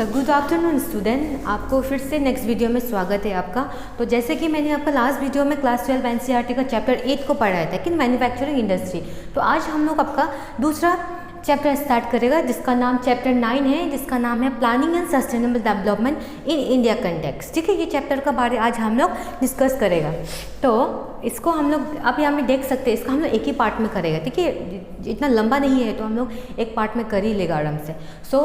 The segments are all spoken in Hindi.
गुड आफ्टरनून स्टूडेंट, आपको फिर से नेक्स्ट वीडियो में स्वागत है आपका। तो जैसे कि मैंने आपका लास्ट वीडियो में क्लास 12 एनसीईआरटी का चैप्टर 8 को पढ़ाया था कि मैन्युफैक्चरिंग इंडस्ट्री। तो आज हम लोग आपका दूसरा चैप्टर स्टार्ट करेगा जिसका नाम चैप्टर 9 है, जिसका नाम है planning and sustainable development in India context. ठीक है, ये चैप्टर का बारे आज हम लोग डिस्कस करेगा। तो इसको हम लोग अब यहाँ में देख सकते हैं, इसको हम लोग एक ही पार्ट में करेगा। ठीक है, इतना लंबा नहीं है तो हम लोग एक पार्ट में कर ही लेगा आराम से। सो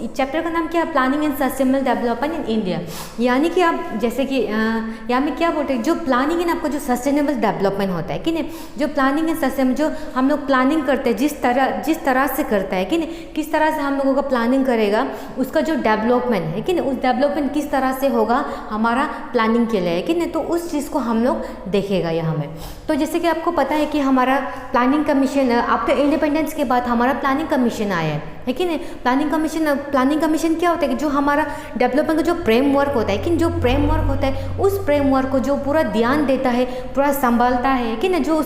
चैप्टर का नाम क्या है? Planning and sustainable development in India. यानी कि आप जैसे कि यहाँ में क्या बोलते हैं, जो प्लानिंग एंड आपका जो सस्टेनेबल डेवलपमेंट होता है कि नहीं, जो प्लानिंग एंड सस्टेनेबल जो हम लोग प्लानिंग करते हैं जिस तरह से करता है कि नहीं, किस तरह से हम लोगों का प्लानिंग करेगा, उसका जो डेवलपमेंट है कि नहीं, उस डेवलपमेंट किस तरह से होगा हमारा प्लानिंग के लिए कि नहीं, तो उस चीज़ को हम लोग देखेगा यहाँ में। तो जैसे कि आपको पता है कि हमारा प्लानिंग कमीशन आफ्टर इंडिपेंडेंस के बाद हमारा प्लानिंग कमीशन आया है कि नहीं। प्लानिंग कमीशन क्या होता है कि जो हमारा डेवलपमेंट का जो फ्रेमवर्क होता है कि जो फ्रेमवर्क होता है उस फ्रेमवर्क को जो पूरा ध्यान देता है, पूरा संभालता है कि नहीं, जो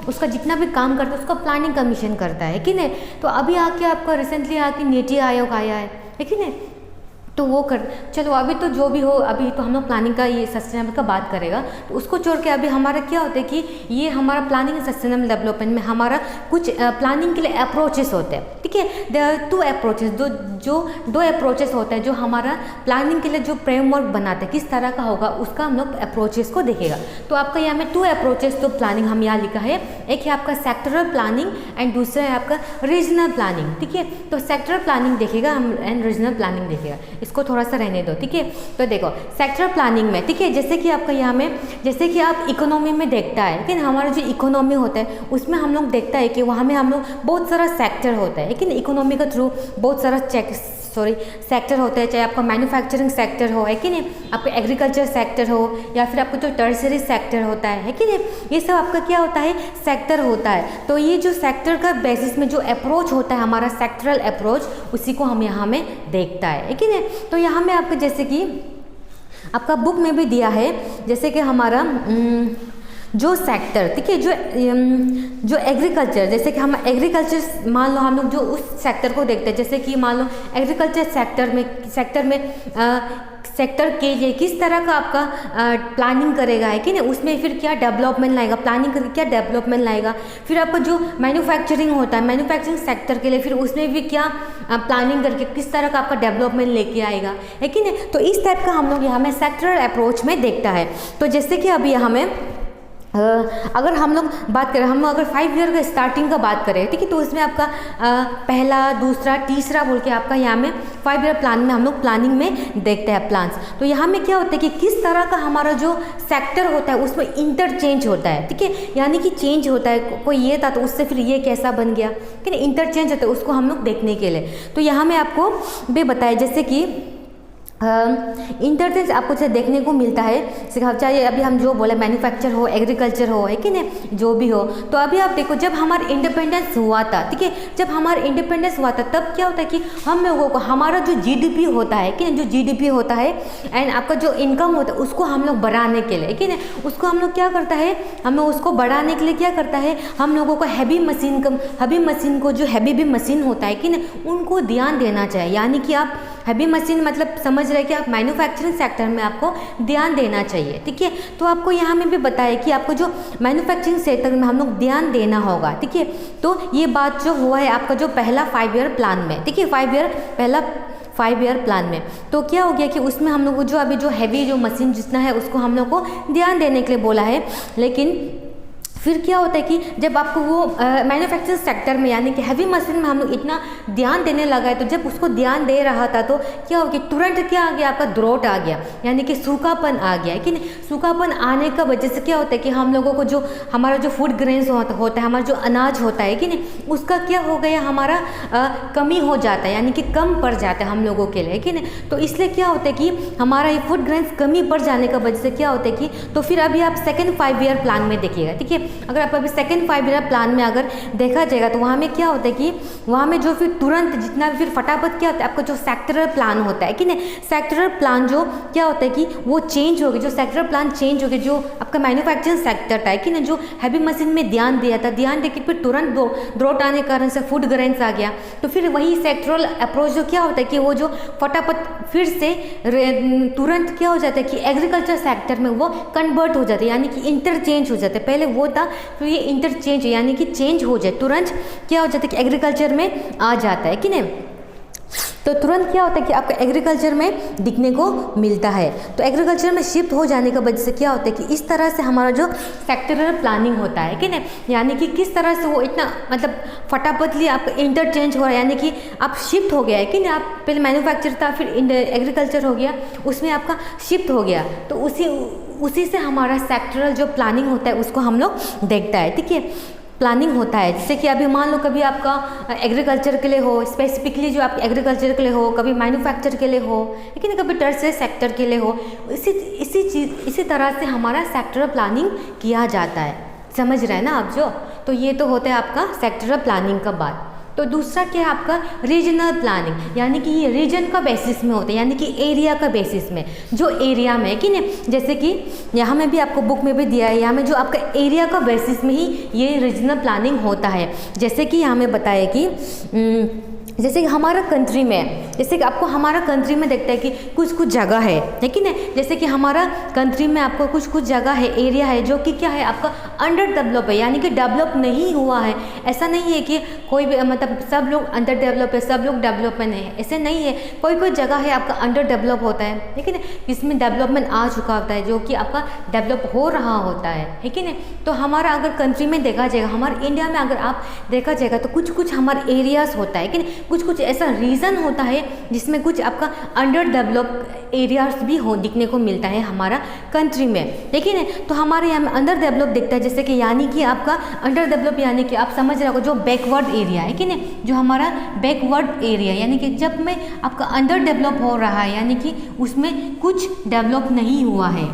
उसका जितना भी काम करता है उसका प्लानिंग कमीशन करता है कि नहीं। तो अभी आके आपका रिसेंटली आके नीति आयोग आया है कि नहीं, तो वो कर चलो अभी तो जो भी हो, अभी तो हम लोग प्लानिंग का ये सस्टेनेबल का बात करेगा। तो उसको छोड़ के अभी हमारा क्या होता है कि ये हमारा प्लानिंग एंड सस्टेनेबल डेवलपमेंट में हमारा कुछ प्लानिंग के लिए अप्रोचेस होते हैं। ठीक है, देयर आर टू अप्रोचेस, दो अप्रोचेस होते हैं जो हमारा प्लानिंग के लिए जो फ्रेमवर्क बनाते हैं किस तरह का होगा उसका हम लोग अप्रोचेस को देखेगा। तो आपका यहाँ में टू अप्रोचेस तो प्लानिंग हम यहाँ लिखा है, एक है आपका सेक्टरल प्लानिंग एंड दूसरा है आपका रीजनल प्लानिंग। ठीक है, तो सेक्टरल प्लानिंग देखेगा हम एंड रीजनल प्लानिंग देखेगा, इसको थोड़ा सा रहने दो। ठीक है, तो देखो सेक्टरल प्लानिंग में, ठीक है, जैसे कि आपका यहाँ में जैसे कि आप इकोनॉमी में देखता है कि हमारा जो इकोनॉमी होता है उसमें हम लोग देखता है कि वहाँ में हम लोग बहुत सारा सेक्टर होता है लेकिन इकोनॉमी के थ्रू बहुत सारा सेक्टर होता है, चाहे आपका मैन्युफैक्चरिंग सेक्टर हो है कि नहीं, आपका एग्रीकल्चर सेक्टर हो या फिर आपका जो टर्सरी सेक्टर होता है कि नहीं, ये सब आपका क्या होता है, सेक्टर होता है। तो ये जो सेक्टर का बेसिस में जो अप्रोच होता है हमारा सेक्टरल अप्रोच, उसी को हम यहाँ में देखता है कि नहीं। तो यहाँ में आपका जैसे कि आपका बुक में भी दिया है, जैसे कि हमारा जो सेक्टर, ठीक है, जो एग्रीकल्चर, जैसे कि हम एग्रीकल्चर मान लो हम लोग जो उस सेक्टर को देखते हैं, जैसे कि मान लो एग्रीकल्चर सेक्टर के लिए किस तरह का आपका प्लानिंग करेगा है कि नहीं, उसमें फिर क्या डेवलपमेंट लाएगा, प्लानिंग करके क्या डेवलपमेंट लाएगा। फिर आपका जो मैन्युफैक्चरिंग होता है, मैन्युफैक्चरिंग सेक्टर के लिए फिर उसमें भी क्या प्लानिंग करके किस तरह का आपका डेवलपमेंट लेके आएगा है कि नहीं। तो इस टाइप का हम लोग यहाँ में सेक्टरल अप्रोच में देखता है। तो जैसे कि अभी यहाँ में अगर हम लोग बात करें, हम लोग अगर 5 ईयर का स्टार्टिंग का बात करें, ठीक है, तो इसमें आपका पहला, दूसरा, तीसरा बोल के आपका यहाँ में 5 ईयर प्लान में हम लोग प्लानिंग में देखते हैं प्लान्स। तो यहाँ में क्या होता है कि किस तरह का हमारा जो सेक्टर होता है उसमें इंटरचेंज होता है। ठीक है, यानी कि चेंज होता है, कोई ये था तो उससे फिर ये कैसा बन गया कि नहीं, इंटरचेंज होता है, उसको हम लोग देखने के लिए। तो यहाँ में आपको भी बताया जैसे कि इंटरचेंज आपको से देखने को मिलता है, चाहे अभी हम जो बोले मैन्युफैक्चर हो, एग्रीकल्चर हो है कि नहीं, जो भी हो। तो अभी आप देखो जब हमारा इंडिपेंडेंस हुआ था, ठीक है, जब हमारा इंडिपेंडेंस हुआ था तब क्या होता है कि हम लोगों को हमारा जो जीडीपी होता है कि नहीं, जो जीडीपी होता है एंड आपका जो इनकम होता है उसको हम लोग बढ़ाने के लिए कि नहीं, उसको हम लोग क्या करता है, हम लोग उसको बढ़ाने के लिए क्या करता है, हम लोगों को हैवी मशीन को जो हैवी मशीन होता है कि नहीं, उनको ध्यान देना चाहिए। यानी कि आप हैवी मशीन मतलब समझ रहे कि आप मैन्युफैक्चरिंग सेक्टर में आपको ध्यान देना चाहिए। ठीक है, तो आपको यहाँ में भी बताया कि आपको जो मैन्युफैक्चरिंग सेक्टर में हम लोग ध्यान देना होगा। ठीक है, तो ये बात जो हुआ है आपका जो पहला 5 ईयर प्लान में, ठीक है, 5 ईयर प्लान में, तो क्या हो गया कि उसमें हम लोग को जो अभी जो हैवी जो मशीन जितना है उसको हम लोग को ध्यान देने के लिए बोला है। लेकिन फिर क्या होता है कि जब आपको वो मैन्युफैक्चरिंग सेक्टर में यानी कि हैवी मशीन में हम लोग इतना ध्यान देने लगा है, तो जब उसको ध्यान दे रहा था तो क्या हो गया, तुरंत क्या आ गया, आपका द्रोट आ गया, यानी कि सूखापन आ गया है कि नहीं। सूखापन आने का वजह से क्या होता है कि हम लोगों को जो हमारा जो फूड ग्रेन्स होता है, हमारा जो अनाज होता है कि नहीं, उसका क्या हो गया, हमारा कमी हो जाता है, यानी कि कम पड़ जाता है हम लोगों के लिए कि नहीं। तो इसलिए क्या होता है कि हमारा ये फूड ग्रेन्स कमी पड़ जाने का वजह से क्या होता है कि, तो फिर अभी आप सेकेंड 5 ईयर प्लान में देखिएगा, ठीक है, अगर आप अभी सेकेंड 5 ईयर प्लान में अगर देखा जाएगा तो वहाँ में क्या होता है कि वहाँ में जो फिर तुरंत जितना भी फिर फटाफट क्या होता है आपका जो सेक्टरल प्लान होता है कि नहीं, सेक्टरल प्लान जो क्या होता है कि वो चेंज हो गया, जो सेक्टरल प्लान चेंज हो गया, जो आपका मैन्युफैक्चरिंग सेक्टर था कि ना, जो हैवी मशीन में ध्यान दिया था, ध्यान देकर फिर तुरंत ड्रॉट आने के कारण से फूड ग्रेन्स आ गया, तो फिर वही सेक्टरल अप्रोच जो क्या होता है कि वो जो फटाफट फिर से तुरंत क्या हो जाता है कि एग्रीकल्चर सेक्टर में वो कन्वर्ट हो जाता है, यानी कि इंटरचेंज हो जाता है। पहले वो था फिर ये इंटरचेंज यानी कि चेंज हो जाए, तुरंत क्या हो जाता है कि एग्रीकल्चर में आ जाता है कि नहीं, तो तुरंत क्या होता है कि आपका एग्रीकल्चर में दिखने को मिलता है। तो एग्रीकल्चर में शिफ्ट हो जाने की वजह से क्या होता है कि इस तरह से हमारा जो सेक्टरल प्लानिंग होता है कि नहीं, यानी कि किस तरह से वो इतना मतलब फटाफटली आपका इंटरचेंज हो रहा है, यानी कि आप शिफ्ट हो गया है कि नहीं, आप पहले मैन्युफैक्चर था फिर एग्रीकल्चर हो गया, उसमें आपका शिफ्ट हो गया, तो उसी से हमारा सेक्टरल जो प्लानिंग होता है उसको हम लोग देखता है। ठीक है, प्लानिंग होता है, जैसे कि अभी मान लो कभी आपका एग्रीकल्चर के लिए हो, स्पेसिफिकली जो आप एग्रीकल्चर के लिए हो, कभी मैन्युफैक्चर के लिए हो, लेकिन कभी टर्शियरी सेक्टर के लिए हो, इसी तरह से हमारा सेक्टरल प्लानिंग किया जाता है। समझ रहे हैं ना आप जो, तो ये तो होता है आपका सेक्टरल प्लानिंग का बात। तो दूसरा क्या है आपका रीजनल प्लानिंग, यानी कि ये रीजन का बेसिस में होता है, यानी कि एरिया का बेसिस में, जो एरिया में कि नहीं, जैसे कि यहाँ में भी आपको बुक में भी दिया है, यहाँ में जो आपका एरिया का बेसिस में ही ये रीजनल प्लानिंग होता है। जैसे कि यहाँ में बताया कि जैसे कि हमारा कंट्री में, जैसे कि आपको हमारा कंट्री में देखता है कि कुछ जगह है कि नहीं, जैसे कि हमारा कंट्री में आपको कुछ जगह है, एरिया है जो कि क्या है आपका अंडर डेवलप है, यानी कि डेवलप नहीं हुआ है। ऐसा नहीं है कि कोई भी मतलब सब लोग अंडर डेवलप है, सब लोग डेवलपमेंट है, ऐसे नहीं है। कोई जगह है आपका अंडर डेवलप होता है कि नहीं, जिसमें डेवलपमेंट आ चुका होता है, जो कि आपका डेवलप हो रहा होता है कि नहीं। तो हमारा अगर कंट्री में देखा जाएगा, हमारे इंडिया में अगर आप देखा जाएगा तो कुछ हमारे एरियाज होता है कि नहीं, कुछ ऐसा रीज़न होता है जिसमें कुछ आपका अंडर डेवलप एरियाज भी दिखने को मिलता है हमारा कंट्री में, ठीक है ना। तो हमारे यहाँ में अंडर डेवलप दिखता है, जैसे कि यानी कि आपका अंडर डेवलप यानी कि आप समझ रहे हो जो बैकवर्ड एरिया है कि नहीं, जो हमारा बैकवर्ड एरिया यानी कि जब में आपका अंडर डेवलप हो रहा है, यानी कि उसमें कुछ डेवलप नहीं हुआ है,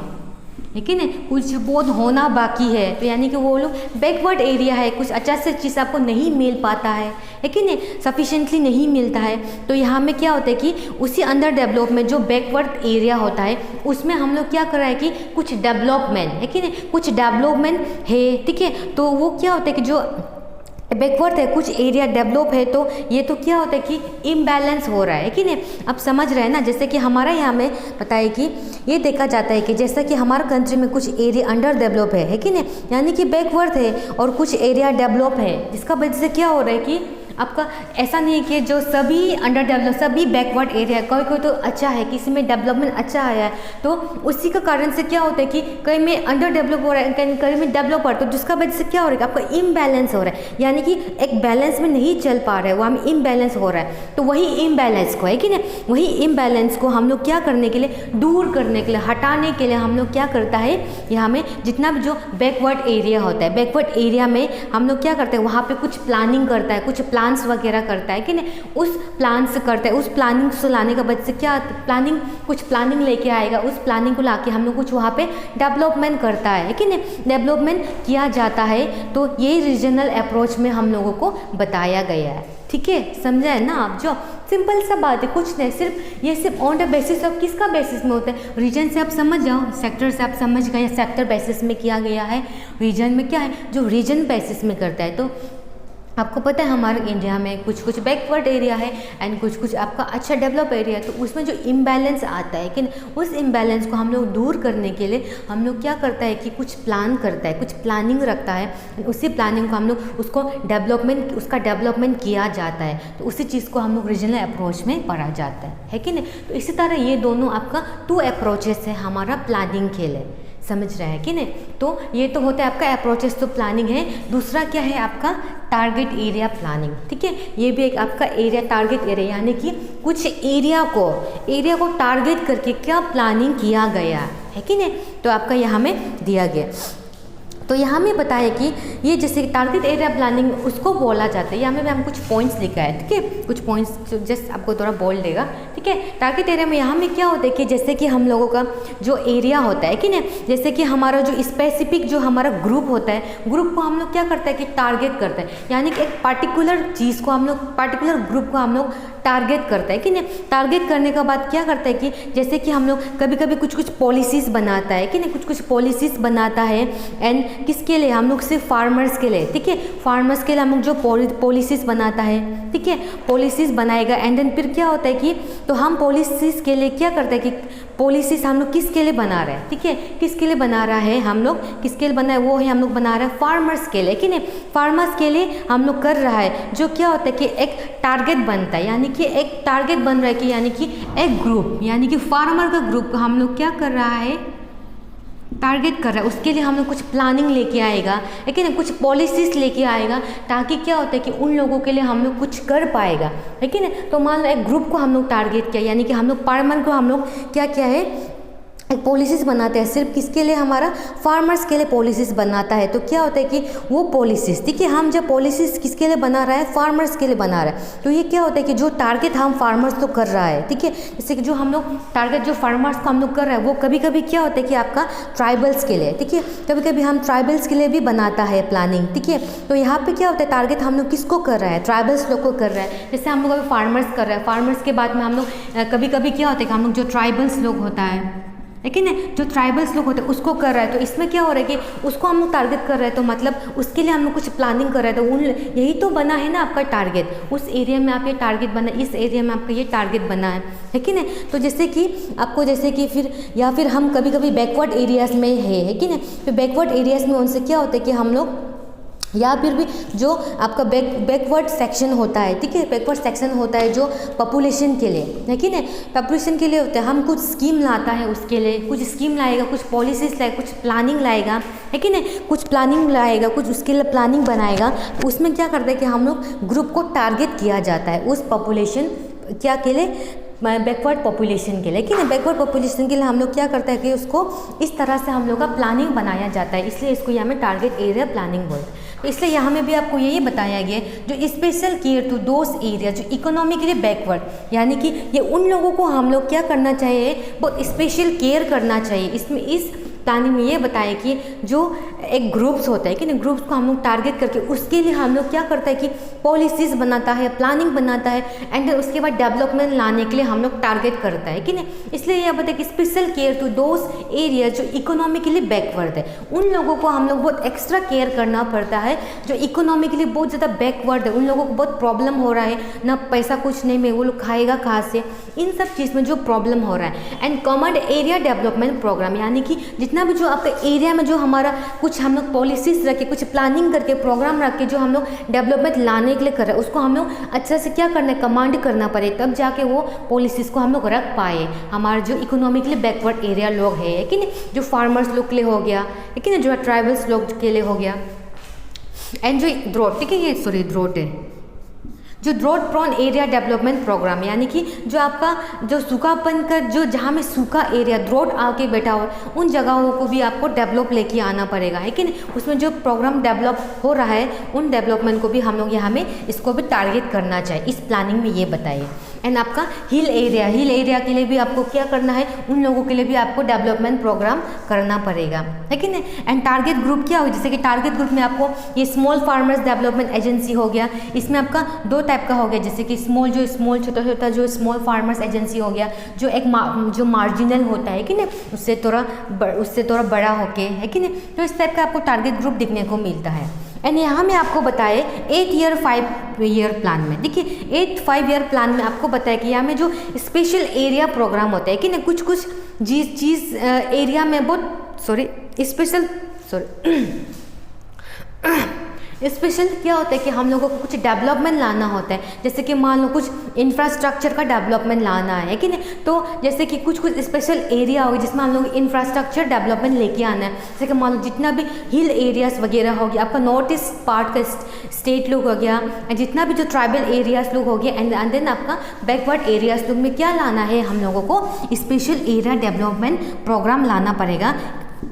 ठीक है ना, कुछ बहुत होना बाकी है, तो यानी कि वो लोग बैकवर्ड एरिया है, कुछ अच्छा से चीज़ आपको नहीं मिल पाता है कि नहीं, सफिशेंटली नहीं मिलता है। तो यहाँ में क्या होता है कि उसी अंडर डेवलप में जो बैकवर्ड एरिया होता है उसमें हम लोग क्या कर रहे हैं कि कुछ डेवलपमेंट है कि नहीं, कुछ डेवलपमेंट है, ठीक है। तो वो क्या होता है कि जो बैकवर्ड है, कुछ एरिया डेवलप है, तो ये तो क्या होता है कि इम्बैलेंस हो रहा है कि नहीं, आप समझ रहे हैं ना। जैसे कि हमारा यहाँ में पता है कि ये देखा जाता है कि जैसा कि हमारा कंट्री में कुछ एरिया अंडर डेवलप है कि नहीं, यानी कि बैकवर्ड है, और कुछ एरिया डेवलप है, जिसका वजह से क्या हो रहा है कि आपका ऐसा नहीं है कि जो सभी अंडर डेवलप सभी बैकवर्ड एरिया, कोई तो अच्छा है, किसी में डेवलपमेंट अच्छा आया है, तो उसी का कारण से क्या होता है कि कहीं में अंडर डेवलप हो रहा है, कहीं में डेवलप हो रहा है, तो जिसका वजह से क्या हो रहा है कि आपका इम्बैलेंस हो रहा है, यानी कि एक बैलेंस में नहीं चल पा रहा है, वहाँ में इम्बैलेंस हो रहा है। तो वही इम्बैलेंस को है कि नहीं, वही इम्बैलेंस को हम लोग क्या करने के लिए, दूर करने के लिए, हटाने के लिए हम लोग क्या करता है, यहाँ में जितना भी जो बैकवर्ड एरिया होता है, बैकवर्ड एरिया में हम लोग क्या करते हैं, वहाँ पर कुछ प्लानिंग करता है, कुछ प्लान्स वगैरह करता है कि नहीं, उस प्लान से करता है, उस प्लानिंग से लाने का वजह से क्या प्लानिंग, कुछ प्लानिंग लेके आएगा, उस प्लानिंग को लाके हम लोग कुछ वहाँ पे डेवलपमेंट करता है कि नहीं, डेवलपमेंट किया जाता है। तो ये रीजनल अप्रोच में हम लोगों को बताया गया है, ठीक है, समझा है ना आप। जो सिंपल सा बात है, कुछ नहीं, सिर्फ ये सिर्फ ऑन द बेसिस ऑफ किसका बेसिस में होता है, रीजन से आप समझ जाओ, सेक्टर से आप समझ गए, सेक्टर बेसिस में किया गया है, रीजन में क्या है, जो रीजन बेसिस में करता है। तो आपको पता है हमारे इंडिया में कुछ बैकवर्ड एरिया है एंड कुछ आपका अच्छा डेवलप एरिया है, तो उसमें जो इम्बैलेंस आता है कि उस इम्बैलेंस को हम लोग दूर करने के लिए हम लोग क्या करता है कि कुछ प्लान करता है, कुछ प्लानिंग रखता है, उसी प्लानिंग को हम लोग उसको उसका डेवलपमेंट किया जाता है, तो उसी चीज़ को हम लोग रीजनल अप्रोच में पढ़ा जाता है कि नहीं। तो इसी तरह ये दोनों आपका 2 अप्रोचेस है हमारा प्लानिंग के लिए, समझ रहे हैं कि नहीं। तो ये तो होता है आपका अप्रोचेस, तो प्लानिंग है। दूसरा क्या है आपका टारगेट एरिया प्लानिंग, ठीक है, ये भी एक आपका एरिया टारगेट एरिया, यानी कि कुछ एरिया को टारगेट करके क्या प्लानिंग किया गया है कि नहीं, तो आपका यहाँ में दिया गया। तो यहाँ में बताया कि ये जैसे टारगेट एरिया प्लानिंग उसको बोला जाता है। यहाँ में हम कुछ पॉइंट्स लिखा है, ठीक है, कुछ पॉइंट्स जस्ट आपको थोड़ा बोल देगा, ठीक है। टारगेट एरिया में यहाँ में क्या होता है कि जैसे कि हम लोगों का जो एरिया होता है कि नहीं, जैसे कि हमारा जो स्पेसिफिक जो हमारा ग्रुप होता है, ग्रुप को हम लोग क्या करता है कि टारगेट करता है, यानी कि एक पार्टिकुलर चीज़ को हम लोग, पार्टिकुलर ग्रुप को हम लोग टारगेट करता है कि नहीं। टारगेट करने के बाद क्या करता है कि जैसे कि हम लोग कभी कभी कुछ कुछ पॉलिसीज़ बनाता है कि नहीं, कुछ कुछ पॉलिसीज़ बनाता है। एंड किसके लिए? हम लोग सिर्फ फार्मर्स के लिए, ठीक है, फार्मर्स के लिए हम लोग जो पॉलिसीज़ बनाता है, ठीक है, पॉलिसीज़ बनाएगा। एंड देन फिर क्या होता है कि तो हम पॉलिसीज़ के लिए क्या करते हैं कि पॉलिसीज़ हम लोग किसके लिए बना रहे हैं, ठीक है, किसके लिए बना रहा है हम लोग, किसके लिए बना है वो है हम लोग बना रहे हैं फार्मर्स के लिए कि नहीं, फार्मर्स के लिए हम लोग कर रहा है। जो क्या होता है कि एक टारगेट बनता है, यानी कि एक टारगेट बन रहा है कि यानी कि एक ग्रुप, यानी कि फार्मर का ग्रुप हम लोग क्या कर रहा है, टारगेट कर रहा है। उसके लिए हम लोग कुछ प्लानिंग लेके आएगा, ठीक है ना, कुछ पॉलिसीज़ लेके आएगा, ताकि क्या होता है कि उन लोगों के लिए हम लोग कुछ कर पाएगा, ठीक है ना। तो मान लो एक ग्रुप को हम लोग टारगेट किया, यानी कि हम लोग फार्मर को हम लोग क्या किया है, एक पॉलिसीज़ बनाते हैं, सिर्फ किसके लिए, हमारा फार्मर्स के लिए पॉलिसीज़ बनाता है। तो क्या होता है कि वो पॉलिसीज़, ठीक है, हम जब पॉलिसीज़ किसके लिए बना रहा है, फार्मर्स के लिए बना रहा है, तो ये क्या होता है कि जो टारगेट हम फार्मर्स तो कर रहा है, ठीक है, जैसे कि जो हम लोग टारगेट जो फार्मर्स को हम लोग कर रहे हैं वो कभी कभी क्या होता है कि आपका ट्राइबल्स के लिए, ठीक है, कभी कभी हम ट्राइबल्स के लिए भी बनाता है प्लानिंग, ठीक है। तो यहाँ पे क्या होता है, टारगेट हम लोग किसको कर रहा है, ट्राइबल्स लोग को कर रहा है। जैसे हम लोग अभी फार्मर्स कर रहे हैं, फार्मर्स के बाद में हम लोग कभी कभी क्या होता है कि हम लोग जो ट्राइबल्स लोग होता है, लेकिन जो ट्राइबल्स लोग होते हैं उसको कर रहा है। तो इसमें क्या हो रहा है कि उसको हम लोग टारगेट कर रहे हैं, तो मतलब उसके लिए हम लोग कुछ प्लानिंग कर रहे हैं। तो उन यही तो बना है ना आपका टारगेट, उस एरिया में आप ये टारगेट बना, इस एरिया में आपका ये टारगेट बना है कि नहीं। तो जैसे कि आपको जैसे कि फिर या फिर हम कभी कभी बैकवर्ड एरियाज़ में है कि नहीं, तो बैकवर्ड एरियाज़ में उनसे क्या होता है कि हम लोग या फिर भी जो आपका बैकवर्ड सेक्शन होता है, ठीक है, बैकवर्ड सेक्शन होता है जो पॉपुलेशन के लिए है कि नहीं, पॉपुलेशन के लिए होता है। हम कुछ स्कीम लाता है, उसके लिए कुछ स्कीम लाएगा, कुछ पॉलिसीज लाएगा, कुछ प्लानिंग लाएगा, है कि नहीं, कुछ प्लानिंग लाएगा, कुछ उसके लिए प्लानिंग बनाएगा। उसमें क्या करते हैं कि हम लोग ग्रुप को टारगेट किया जाता है उस पॉपुलेशन क्या के लिए, बैकवर्ड पॉपुलेशन के लिए, कि नहीं, बैकवर्ड पॉपुलेशन के लिए हम लोग क्या करते हैं कि उसको इस तरह से हम लोग का प्लानिंग बनाया जाता है, इसलिए इसको यहाँ में टारगेट एरिया प्लानिंग बोलते हैं। तो इसलिए यहाँ में भी आपको यही बताया गया जो special care to those area जो इकोनॉमिकली बैकवर्ड, यानी कि ये उन लोगों को हम लोग क्या करना चाहिए, बहुत स्पेशल केयर करना चाहिए। इसमें इस प्लानिंग में ये बताया कि जो एक ग्रुप्स होता है कि नहीं, ग्रुप्स को हम लोग टारगेट करके उसके लिए हम लोग क्या करता है कि पॉलिसीज़ बनाता है, प्लानिंग बनाता है, एंड उसके बाद डेवलपमेंट लाने के लिए हम लोग टारगेट करता है कि नहीं। इसलिए यह बताया कि special care to those area जो इकोनॉमिकली बैकवर्ड है, उन लोगों को हम लोग बहुत एक्स्ट्रा केयर करना पड़ता है जो इकोनॉमिकली बहुत ज़्यादा बैकवर्ड है, उन लोगों को बहुत प्रॉब्लम हो रहा है, ना पैसा कुछ नहीं में वो लोग खाएगा कहाँ से, इन सब चीज़ में जो प्रॉब्लम हो रहा है। And common area development program, यानी कि जितना भी जो आपके एरिया में जो हमारा कुछ हम लोग पॉलिसीज रख के, कुछ प्लानिंग करके, प्रोग्राम रख के जो हम लोग डेवलपमेंट लाने के लिए कर रहे हैं, उसको हम लोग अच्छे से क्या करना है, कमांड करना पड़े, तब जाके वो पॉलिसीज़ को हम लोग रख पाए। हमारे जो इकोनॉमिकली बैकवर्ड एरिया लोग है कि नहीं, जो फार्मर्स लोग के लिए हो गया, ठीक है ना, जो ट्राइबल्स लोग के लिए हो गया, एंड जो ड्रॉट, ठीक है, ये सॉरी ड्रॉट है, जो drought prone area development program, यानी कि जो आपका जो सूखापन का जो जहाँ में सूखा एरिया ड्रॉट आके बैठा हो, उन जगहों को भी आपको डेवलप लेके आना पड़ेगा, है कि नहीं। उसमें जो प्रोग्राम डेवलप हो रहा है उन डेवलपमेंट को भी हम लोग यहाँ में इसको भी टारगेट करना चाहिए, इस प्लानिंग में ये बताइए। एंड आपका हिल एरिया के लिए भी आपको क्या करना है, उन लोगों के लिए भी आपको डेवलपमेंट प्रोग्राम करना पड़ेगा, है कि नहीं। एंड टारगेट ग्रुप क्या हो, जैसे कि टारगेट ग्रुप में आपको ये स्मॉल फार्मर्स डेवलपमेंट एजेंसी हो गया, इसमें आपका दो टाइप का हो गया, जैसे कि स्मॉल छोटा जो स्मॉल फार्मर्स एजेंसी हो गया, जो एक जो मार्जिनल होता है कि नहीं, उससे थोड़ा बड़ा होके, है कि नहीं। तो इस टाइप का आपको टारगेट ग्रुप देखने को मिलता है। एंड यहाँ में आपको बताए 8 ईयर 5 ईयर प्लान में, देखिए 8 5 ईयर प्लान में आपको बताया कि यहाँ में जो स्पेशल एरिया प्रोग्राम होता है कि नहीं, कुछ चीज़ एरिया में बहुत स्पेशल क्या होता है कि हम लोगों को कुछ डेवलपमेंट लाना होता है, जैसे कि मान लो कुछ इंफ्रास्ट्रक्चर का डेवलपमेंट लाना है कि नहीं, तो जैसे कि कुछ स्पेशल एरिया होगी जिसमें हम लोग इंफ्रास्ट्रक्चर डेवलपमेंट लेके आना है। जैसे कि मान लो जितना भी हिल एरियाज़ वगैरह हो गया, आपका नॉर्थ ईस्ट पार्ट का स्टेट लोग हो गया, जितना भी जो ट्राइबल एरियाज लोग हो गया, एंड देन आपका बैकवर्ड एरियाज लोग में क्या लाना है, हम लोगों को स्पेशल एरिया डेवलपमेंट प्रोग्राम लाना पड़ेगा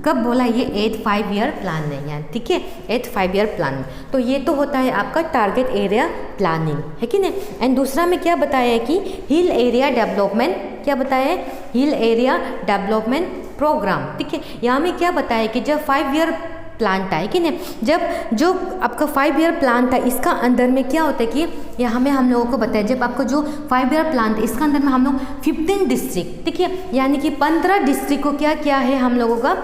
कब बोला, ये 8 5 ईयर प्लान में यानी, ठीक है, 8 5 ईयर प्लान में। तो ये तो होता है आपका टारगेट एरिया प्लानिंग, है कि नहीं। एंड दूसरा में क्या बताया है कि हिल एरिया डेवलपमेंट, क्या बताया है, हिल एरिया डेवलपमेंट प्रोग्राम, ठीक है। यहाँ में क्या बताया है कि जब 5 ईयर प्लान था, है कि नहीं, जब जो आपका 5 ईयर प्लान था इसका अंदर में क्या होता है कि यहाँ में हम लोगों को बताया, जब आपका जो 5 ईयर प्लान था इसका अंदर में हम लोग 15 डिस्ट्रिक्ट, ठीक है, यानी कि 15 डिस्ट्रिक्ट को क्या किया है हम लोगों का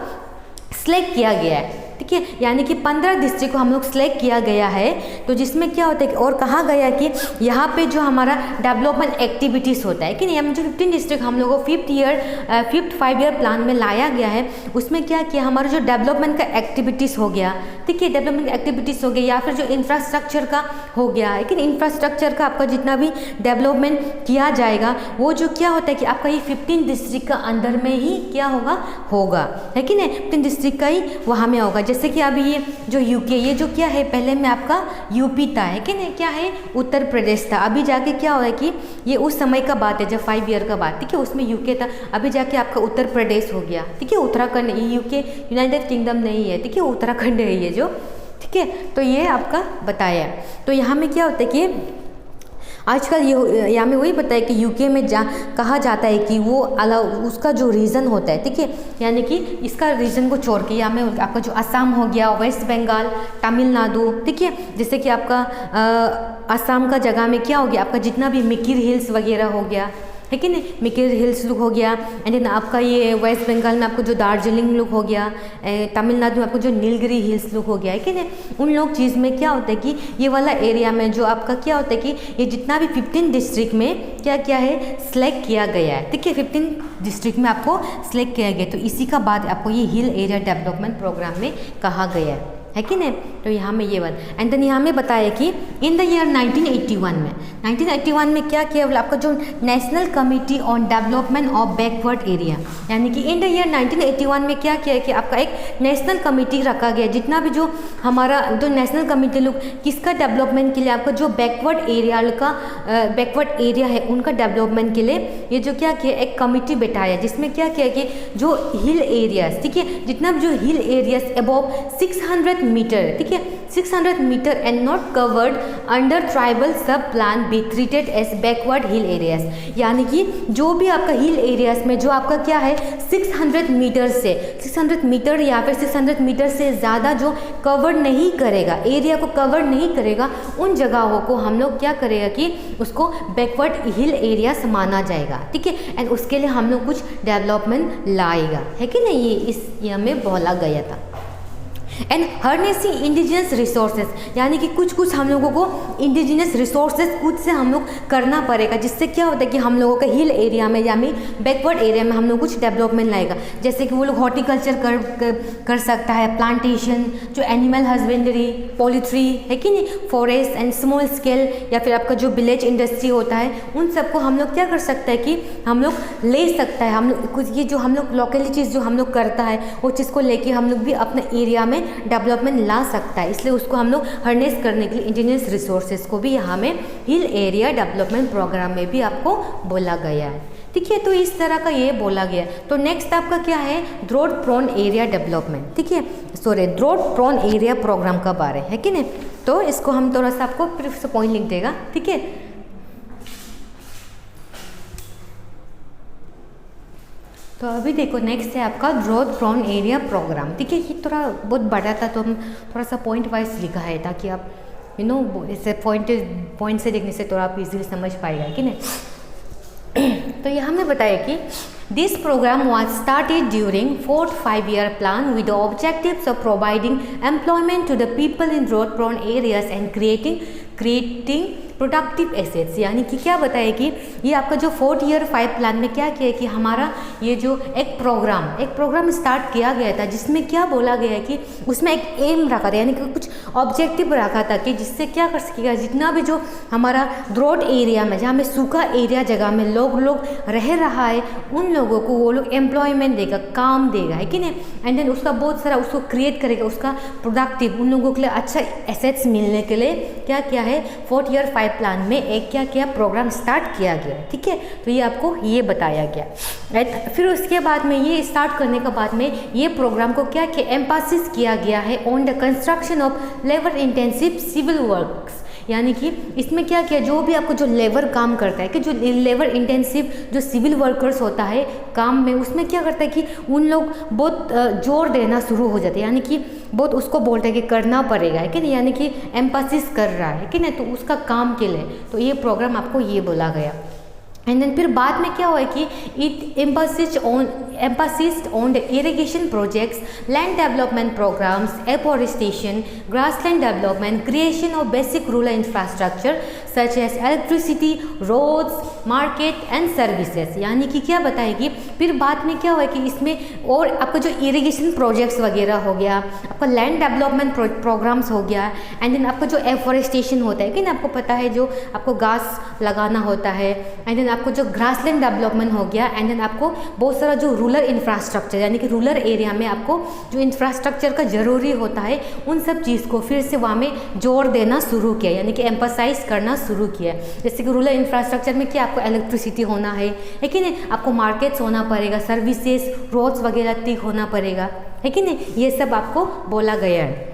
सिलेक्ट किया गया है, ठीक है, यानी कि 15 डिस्ट्रिक्ट को हम लोग सिलेक्ट किया गया है। तो जिसमें क्या होता है कि और कहा गया कि यहाँ पे जो हमारा डेवलपमेंट एक्टिविटीज़ होता है कि नहीं, हम जो 15 डिस्ट्रिक्ट हम लोगों को 5th 5 ईयर प्लान में लाया गया है, उसमें क्या किया, हमारा जो डेवलपमेंट का एक्टिविटीज़ हो गया, ठीक है, डेवलपमेंट एक्टिविटीज़ हो गया, या फिर जो इंफ्रास्ट्रक्चर का हो गया है कि इंफ्रास्ट्रक्चर का आपका जितना भी डेवलपमेंट किया जाएगा वो जो क्या होता है कि आपका ये 15 डिस्ट्रिक्ट का अंदर में ही क्या होगा, है कि नहीं, 15 डिस्ट्रिक्ट का ही वहाँ में होगा। जैसे कि अभी ये जो यूके, ये जो क्या है, पहले में आपका यूपी था, है कि नहीं, क्या है, उत्तर प्रदेश था। अभी जाके क्या हुआ है कि ये उस समय का बात है जब 5 ईयर का बात, ठीक है, उसमें यूके था, अभी जाके आपका उत्तर प्रदेश हो गया, ठीक है, उत्तराखंड, ये यूके यूनाइटेड किंगडम नहीं है, ठीक है, उत्तराखंड है ये जो, ठीक है। तो ये आपका बताया। तो यहाँ में क्या होता है कि आजकल ये यहाँ में वही बताया कि यूके में कहा जाता है कि वो अलग उसका जो रीजन होता है, ठीक है, यानी कि इसका रीजन को छोड़ के यहाँ में आपका जो असम हो गया, वेस्ट बंगाल, तमिलनाडु, ठीक है, जैसे कि आपका असम का जगह में क्या हो गया, आपका जितना भी मिकिर हिल्स वगैरह हो गया, है कि नहीं, मिकिर हिल्स लुक हो गया, एंड देन आपका ये वेस्ट बंगाल में आपको जो दार्जिलिंग लुक हो गया, तमिलनाडु में आपको जो नीलगिरी हिल्स लुक हो गया, है कि नहीं, उन लोग चीज़ में क्या होता है कि ये वाला एरिया में जो आपका क्या होता है कि ये जितना भी 15 डिस्ट्रिक्ट में क्या है सिलेक्ट किया गया है, ठीक है, 15 डिस्ट्रिक्ट में आपको सिलेक्ट किया गया, तो इसी का बाद आपको ये हिल एरिया डेवलपमेंट प्रोग्राम में कहा गया है कि नहीं। तो यहाँ में ये वन, एंड देन यहाँ में बताया कि इन द ईयर 1981 में क्या किया, आपका जो national committee on development of backward area, यानी कि इन द ईयर 1981 में क्या किया कि आपका एक नेशनल कमिटी रखा गया, जितना भी जो हमारा जो नेशनल कमिटी लोग किसका डेवलपमेंट के लिए, आपका जो बैकवर्ड एरिया है उनका डेवलपमेंट के लिए ये जो क्या किया, एक कमिटी बैठाया, जिसमें क्या किया कि जो हिल एरियाज, ठीक है, जितना भी जो हिल एरियाज अबव 600 मीटर, ठीक है, 600 metre and not covered under tribal sub plan be treated as backward hill areas, यानी कि जो भी आपका हिल एरियाज में जो आपका क्या है 600 मीटर या फिर 600 मीटर से ज़्यादा जो कवर नहीं करेगा, एरिया को कवर नहीं करेगा, उन जगहों को हम लोग क्या करेगा कि उसको बैकवर्ड हिल एरियाज माना जाएगा, ठीक है, एंड उसके लिए हम लोग कुछ डेवलपमेंट लाएगा, है कि नहीं, ये इस यहाँ में बोला गया था। एंड हार्नेसिंग इंडिजिनस रिसोर्सेज, यानी कि कुछ हम लोगों को इंडिजिनस रिसोर्सेज खुद से हम लोग करना पड़ेगा, जिससे क्या होता है कि हम लोगों का हिल एरिया में यानी बैकवर्ड एरिया में हम लोग कुछ डेवलपमेंट लाएगा, जैसे कि वो लोग हॉर्टिकल्चर कर सकता है, प्लांटेशन, जो एनिमल हस्बेंड्री, पोल्ट्री, है कि नहीं, फॉरेस्ट एंड स्मॉल स्केल, या फिर आपका जो विलेज इंडस्ट्री होता है, उन सबको हम लोग क्या कर सकता है कि हम लोग ले सकता है, हम लोग कुछ ये जो हम लोग लोकली चीज़ जो हम लोग करता है वो चीज़ को लेके हम लोग भी अपने एरिया में डेवलपमेंट ला सकता है, इसलिए उसको हम लोग हार्नेस करने के लिए इंडिजिनस रिसोर्सेज को भी यहाँ में हिल एरिया डेवलपमेंट प्रोग्राम में भी आपको बोला गया है, ठीक है। तो इस तरह का ये बोला गया। तो नेक्स्ट आपका क्या है, ड्रॉट प्रोन एरिया डेवलपमेंट, ठीक है, ड्रॉट प्रोन एरिया प्रोग्राम का बारे है कि नहीं। तो इसको हम थोड़ा सा आपको फिर से पॉइंट लिख देगा, ठीक है। तो अभी देखो नेक्स्ट है आपका ड्रॉट प्रोन एरिया प्रोग्राम, ठीक है, ये थोड़ा बहुत बड़ा था तो हम थोड़ा सा पॉइंट वाइज लिखा है ताकि आप इसे पॉइंट से देखने से थोड़ा आप इजीली समझ पाएगा कि नहीं। तो यहाँ में बताया कि this program was started during 4th 5 year plan with the objectives of providing employment to the people in drought prone areas and creating productive assets, यानी कि क्या बताया कि ये आपका जो 4th ईयर 5 प्लान में क्या किया कि हमारा ये जो एक प्रोग्राम स्टार्ट किया गया था, जिसमें क्या बोला गया है कि उसमें एक एम रखा था, यानी कि कुछ ऑब्जेक्टिव रखा था कि जिससे क्या कर सकेगा, जितना भी जो हमारा ड्रॉट एरिया में जहाँ में सूखा एरिया जगह में लोग रह रहा है, उन लोगों को वो लोग एम्प्लॉयमेंट देगा, काम देगा, है कि नहीं, एंड देन उसका बहुत सारा उसको क्रिएट करेगा, उसका प्रोडक्टिव उन लोगों के लिए अच्छा एसेट्स मिलने के लिए क्या किया है 4th ईयर 5 प्लान में एक क्या किया प्रोग्राम स्टार्ट किया गया, ठीक है। तो ये आपको ये बताया गया, राइट। फिर उसके बाद में ये स्टार्ट करने के बाद में ये प्रोग्राम को क्या किया, एम्फासिस किया गया है on the construction of labour intensive civil works, यानी कि इसमें क्या किया, जो भी आपको जो लेबर काम करता है कि जो लेबर इंटेंसिव जो सिविल वर्कर्स होता है काम में, उसमें क्या करता है कि उन लोग बहुत जोर देना शुरू हो जाते हैं, यानी कि बहुत उसको बोलते हैं कि करना पड़ेगा, है कि नहीं, यानी कि एम्फासिस कर रहा है कि नहीं, तो उसका काम के लिए तो ये प्रोग्राम आपको ये बोला गया। एंड देन फिर बाद में क्या हुआ कि it emphasized on the irrigation projects, land development programs, afforestation, grassland development, creation of basic rural infrastructure such as electricity, roads, market and services। यानी कि क्या बताएगी, फिर बाद में क्या हुआ कि इसमें और आपका जो इरिगेशन प्रोजेक्ट्स वगैरह हो गया, आपका लैंड डेवलपमेंट प्रोग्राम्स हो गया, एंड देन आपका जो एफोरेस्टेशन होता है कि ना, आपको पता है जो आपको घास लगाना होता है, एंड देन आपको जो ग्रासलैंड डेवलपमेंट हो गया, एंड देन आपको बहुत सारा जो रूरल इंफ्रास्ट्रक्चर, यानी कि रूरल एरिया में आपको जो इंफ्रास्ट्रक्चर का ज़रूरी होता है उन सब चीज़ को फिर से वहाँ में जोर देना शुरू किया, यानी कि एम्फसाइज करना शुरू किया। जैसे कि रूरल इंफ्रास्ट्रक्चर में क्या आपको इलेक्ट्रिसिटी होना है कि नहीं, आपको मार्केट्स होना पड़ेगा, सर्विसेज, रोड्स वगैरह ठीक होना पड़ेगा, है कि नहीं, ये सब आपको बोला गया है।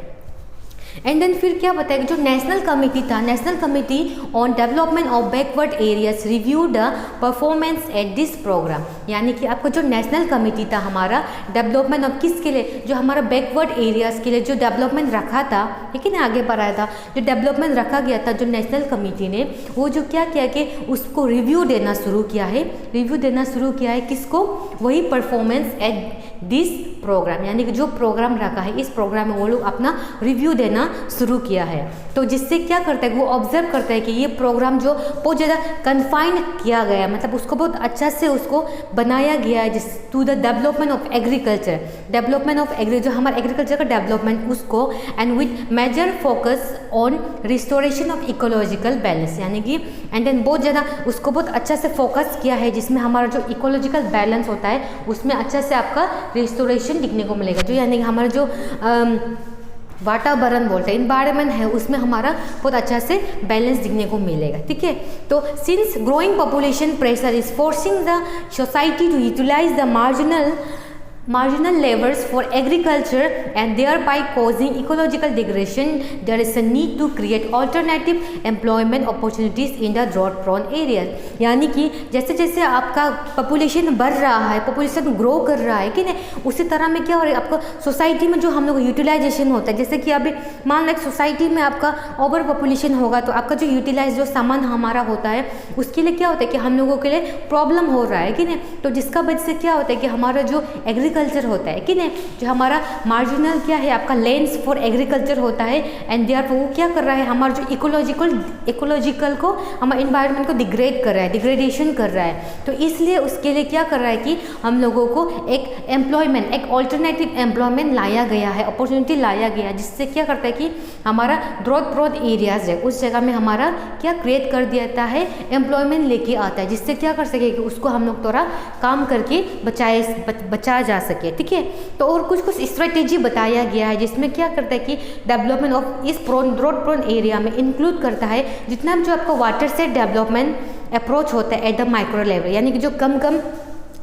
एंड देन फिर क्या बताया कि जो नेशनल कमेटी था, national committee on development of backward areas review the performance at this program, यानी कि आपको जो नेशनल कमेटी था हमारा डेवलपमेंट ऑफ किसके लिए, जो हमारा बैकवर्ड एरियाज़ के लिए जो डेवलपमेंट रखा था, ठीक है ना, आगे बढ़ाया था, जो डेवलपमेंट रखा गया था जो नेशनल कमेटी ने, वो जो क्या किया कि उसको रिव्यू देना शुरू किया है, रिव्यू देना शुरू किया है किसको, वही परफॉर्मेंस एट दिस प्रोग्राम, यानी कि जो प्रोग्राम रखा है इस प्रोग्राम में वो लोग अपना रिव्यू देना शुरू किया है। तो जिससे क्या करता है वो ऑब्जर्व करता है कि ये प्रोग्राम जो बहुत ज़्यादा कन्फाइंड किया गया है, मतलब उसको बहुत अच्छा से उसको बनाया गया है जिस to the development of agriculture, development of जो हमारा एग्रीकल्चर का डेवलपमेंट उसको, and with major focus on restoration of ecological balance, यानी कि एंड देन बहुत ज़्यादा उसको बहुत अच्छा से फोकस किया है जिसमें हमारा जो इकोलॉजिकल बैलेंस होता है उसमें अच्छा से आपका रिस्टोरेशन दिखने को मिलेगा, जो यानी कि हमारा जो वातावरण बोलते हैं इन्वायरमेंट है उसमें हमारा बहुत अच्छा से बैलेंस दिखने को मिलेगा, ठीक है। तो since growing population pressure is forcing the society to utilize the marginal labors for agriculture and thereby causing ecological degradation, there is a need to create alternative employment opportunities in the drought prone areas। यानी कि जैसे जैसे आपका पॉपुलेशन बढ़ रहा है, पॉपुलेशन ग्रो कर रहा है कि नहीं, उसी तरह में क्या हो रहा है आपका सोसाइटी में जो हम लोग यूटिलाइजेशन होता है, जैसे कि अभी मान लो सोसाइटी में आपका ओवर पॉपुलेशन होगा तो आपका जो यूटिलाइज जो सामान हमारा होता है उसके लिए क्या होता है कि हम लोगों के लिए प्रॉब्लम हो रहा है कि नहीं, तो जिसका वजह से क्या होता है कि हमारा जो एग्रीकल्चर होता है कि नहीं, जो हमारा मार्जिनल क्या है आपका लेंस फॉर एग्रीकल्चर होता है, एंड देयर वो क्या कर रहा है हमारा जो इकोलॉजिकल को हमारे इन्वायरमेंट को डिग्रेड कर रहा है, डिग्रेडेशन कर रहा है। तो इसलिए उसके लिए क्या कर रहा है कि हम लोगों को एक एम्प्लॉयमेंट, एक ऑल्टरनेटिव एम्प्लॉयमेंट लाया गया है, अपॉर्चुनिटी लाया गया है, जिससे क्या करता है कि हमारा ड्रॉट प्रोन एरियाज है उस जगह में हमारा क्या क्रिएट कर देता है, एम्प्लॉयमेंट लेके आता है, जिससे क्या कर सके कि उसको हम लोग थोड़ा काम करके बचाया जा सके, ठीक है। तो और कुछ स्ट्रेटेजी बताया गया है जिसमें क्या करता है कि डेवलपमेंट ऑफ इस ड्रॉट प्रोन एरिया में इंक्लूड करता है जितना जो आपका वाटर से डेवलपमेंट अप्रोच होता है एट द माइक्रो लेवल, यानी कि जो कम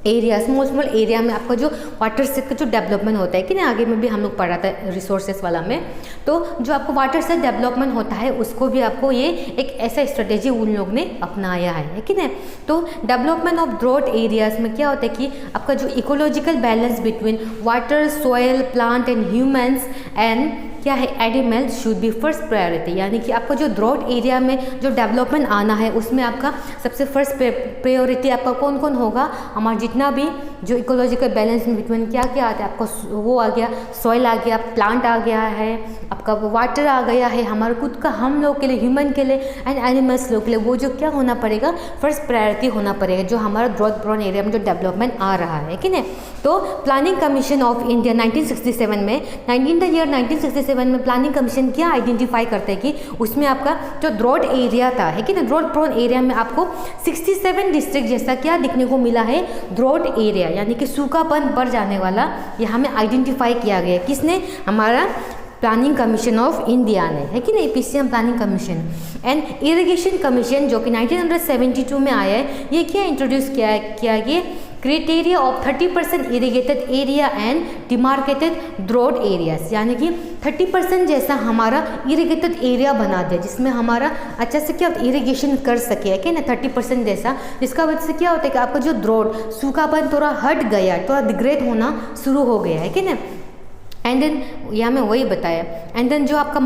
एरिया, स्मॉल एरिया में आपका जो वाटर से का जो डेवलपमेंट होता है कि ना, आगे में भी हम लोग पढ़ा था रिसोर्सेज वाला में, तो जो आपको वाटर से डेवलपमेंट होता है उसको भी आपको ये एक ऐसा स्ट्रेटेजी उन लोग ने अपनाया है कि नहीं। तो डेवलपमेंट ऑफ ड्रॉट एरियाज में क्या होता है कि आपका जो ecological balance between water, soil, plant and humans and क्या है animals should be first priority, यानी कि आपका जो ड्रॉट एरिया में जो डेवलपमेंट आना है उसमें आपका सबसे फर्स्ट प्रायोरिटी आपका कौन कौन होगा, हमारा जितना भी जो इकोलॉजिकल बैलेंस में बिटवीन क्या क्या आता है, आपका वो आ गया, सॉइल आ गया, प्लांट आ गया है, आपका वाटर आ गया है, हमारे खुद का हम लोग के लिए, ह्यूमन के लिए एंड एनिमल्स लोग के लिए, वो जो क्या होना पड़ेगा, फर्स्ट प्रायोरिटी होना पड़ेगा जो हमारा ड्रॉट प्रोन एरिया में जो डेवलपमेंट आ रहा है कि नहीं। तो प्लानिंग कमीशन ऑफ इंडिया 1967 में 1967 में प्लानिंग कमीशन क्या आइडेंटिफाई करते हैं कि उसमें आपका जो ड्रॉट एरिया था है कि ना, ड्रॉट प्रोन एरिया में आपको 67 डिस्ट्रिक्ट जैसा क्या दिखने को मिला है, ड्रॉट एरिया, यानी कि सूखापन बढ़ जाने वाला यहाँ में आइडेंटिफाई किया गया। किसने, हमारा प्लानिंग कमीशन ऑफ इंडिया ने, है कि नहीं, PCM planning commission. And irrigation commission जो कि 1972 में आया है, ये क्या इंट्रोड्यूस किया ये criteria of 30% irrigated area and demarcated drought areas, यानी कि 30% जैसा हमारा इरीगेटेड एरिया बना दिया जिसमें हमारा अच्छा से क्या इरीगेशन कर सके, है क्या ना, 30% जैसा, जिसका वजह से क्या होता है कि आपका जो ड्रॉट सूखापन थोड़ा हट गया, थोड़ा डिग्रेड होना शुरू हो गया, है कि ना। एंड देन यहाँ में वही बताया। एंड देन जो आपका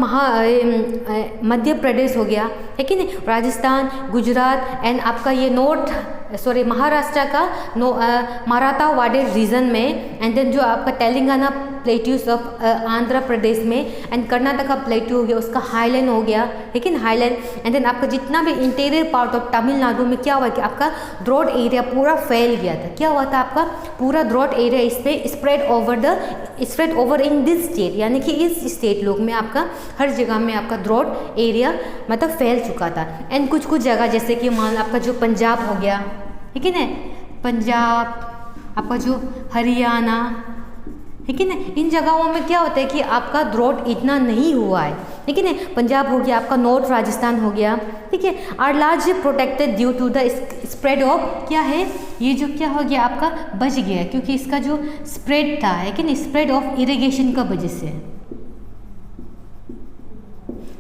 मध्य प्रदेश हो गया, है कि नहीं, राजस्थान, गुजरात एंड आपका ये महाराष्ट्र का मराठवाड़ा रीजन में, एंड देन जो आपका तेलंगाना प्लेट्यूज ऑफ आंध्र प्रदेश में, एंड कर्नाटका प्लेट्यू हो गया, उसका हाईलैंड हो गया, लेकिन हाईलैंड। एंड देन आपका जितना भी इंटीरियर पार्ट ऑफ तमिलनाडु में क्या हुआ कि आपका ड्रॉट एरिया पूरा फैल गया था। क्या हुआ था, आपका पूरा ड्रॉट एरिया इस पर spread over in this state, यानी कि इस स्टेट लोग में आपका हर जगह में आपका ड्रॉट एरिया मतलब फैल चुका था। एंड कुछ जगह जैसे कि मान लो आपका जो पंजाब हो गया, ठीक है ना, पंजाब, आपका जो हरियाणा, ठीक है ना, इन जगहों में क्या होता है कि आपका ड्रॉट इतना नहीं हुआ है, ठीक है ना। पंजाब हो गया, आपका नॉर्थ राजस्थान हो गया, ठीक है, are large protected due to the spread of क्या है, ये जो क्या हो गया आपका बच गया क्योंकि इसका जो स्प्रेड था, है कि नहीं, स्प्रेड ऑफ इरिगेशन का वजह से,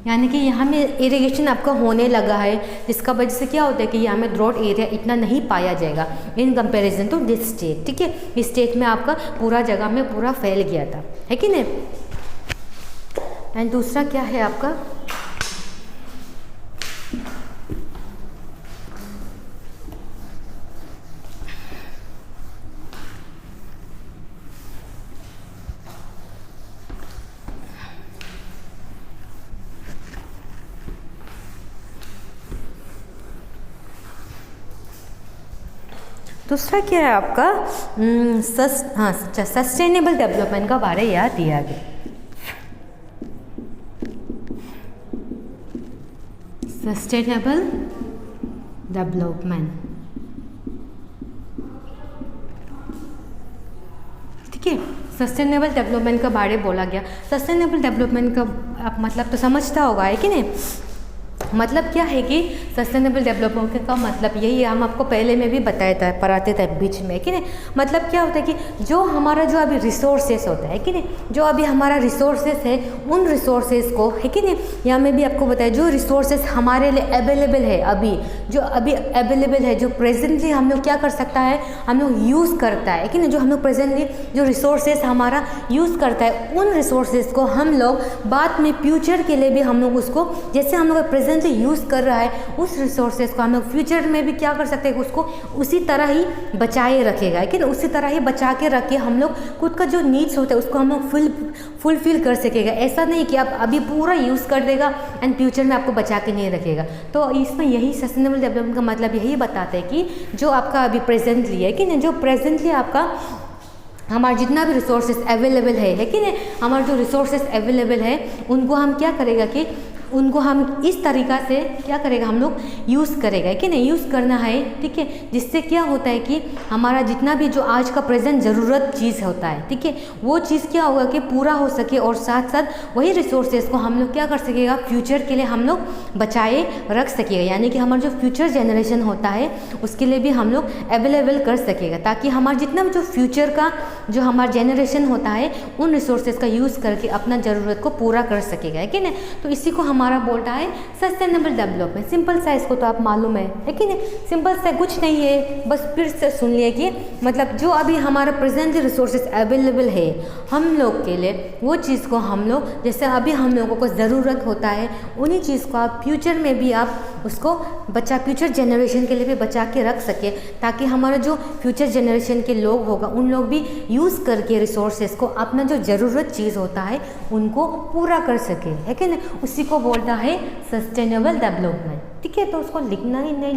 यानी कि यहाँ में इरिगेशन आपका होने लगा है, जिसका वजह से क्या होता है कि यहाँ में ड्रॉट एरिया इतना नहीं पाया जाएगा in comparison to this state, ठीक है। इस स्टेट में आपका पूरा जगह में पूरा फैल गया था, है कि नहीं। एंड दूसरा क्या है आपका, दूसरा क्या है आपका सस्टेनेबल डेवलपमेंट का बारे याद दिया गया। सस्टेनेबल डेवलपमेंट, ठीक है, सस्टेनेबल डेवलपमेंट का बारे बोला गया। सस्टेनेबल डेवलपमेंट का आप मतलब तो समझता होगा, है कि नहीं। मतलब क्या है कि सस्टेनेबल डेवलपमेंट का मतलब यही है, हम आपको पहले में भी बताया था, पढ़ाते थे बीच में, कि नहीं। मतलब क्या होता है कि जो हमारा जो अभी रिसोर्सेस होता है कि नहीं, जो अभी हमारा रिसोर्सेस है उन रिसोर्सेस को, है कि नहीं, यहाँ में भी आपको बताया जो रिसोर्सेस हमारे लिए अवेलेबल है, जो अभी अवेलेबल है, जो प्रेजेंटली हम लोग क्या कर सकता है, हम लोग यूज़ करता है कि नहीं, जो हम लोग प्रेजेंटली जो रिसोर्सेस हमारा यूज़ करता है, उन रिसोर्सेस को हम लोग बाद में फ्यूचर के लिए भी हम लोग उसको, जैसे हम लोग प्रेजेंट से यूज़ कर रहा है उस रिसोर्सेज को हम लोग फ्यूचर में भी क्या कर सकते हैं, उसको उसी तरह ही बचाए रखेगा, है कि उसी तरह ही बचा के रख के हम लोग खुद का जो नीड्स होता है उसको हम लोग फुलफिल कर सकेगा। ऐसा नहीं कि आप अभी पूरा यूज़ कर देगा एंड फ्यूचर में आपको बचा के नहीं रखेगा। तो इसमें यही सस्टेनेबल डेवलपमेंट का मतलब यही बताता है कि जो आपका अभी प्रेजेंटली है कि नहीं, जो प्रेजेंटली आपका हमारा जितना भी रिसोर्सेज अवेलेबल है कि नहीं, हमारे जो रिसोर्सेज अवेलेबल है उनको हम क्या करेगा कि उनको हम इस तरीक़ा से क्या करेगा, हम लोग यूज़ करेगा कि नहीं, यूज़ करना है, ठीक है। जिससे क्या होता है कि हमारा जितना भी जो आज का प्रेजेंट ज़रूरत चीज़ होता है, ठीक है, वो चीज़ क्या होगा कि पूरा हो सके और साथ साथ वही रिसोर्सेज को हम लोग क्या कर सकेगा, फ्यूचर के लिए हम लोग बचाए रख सकेगा, यानी कि हमारा जो फ्यूचर जनरेशन होता है उसके लिए भी हम लोग अवेलेबल कर सकेगा, ताकि हमारा जितना भी जो फ्यूचर का जो हमारा जनरेशन होता है उन रिसोर्सेज का यूज़ करके अपना ज़रूरत को पूरा कर सकेगा, है कि नहीं। तो इसी को हमारा बोलता है सस्टेनेबल डेवलपमेंट। सिंपल सा इसको तो आप मालूम है कि नहीं, सिंपल सा कुछ नहीं है, बस फिर से सुन लिया कि मतलब जो अभी हमारा प्रेजेंटली रिसोर्सेज अवेलेबल है हम लोग के लिए, वो चीज़ को हम लोग जैसे अभी हम लोगों को ज़रूरत होता है उन्हीं चीज़ को आप फ्यूचर में भी आप उसको फ्यूचर जनरेशन के लिए भी बचा के रख सके, ताकि हमारा जो फ्यूचर जनरेशन के लोग होगा उन लोग भी यूज़ करके रिसोर्सेज को अपना जो ज़रूरत चीज़ होता है उनको पूरा कर सके, है कि नहीं। उसी को बोलता है सस्टेनेबल डेवलपमेंट, ठीक है। तो उसको लिखना ही नहीं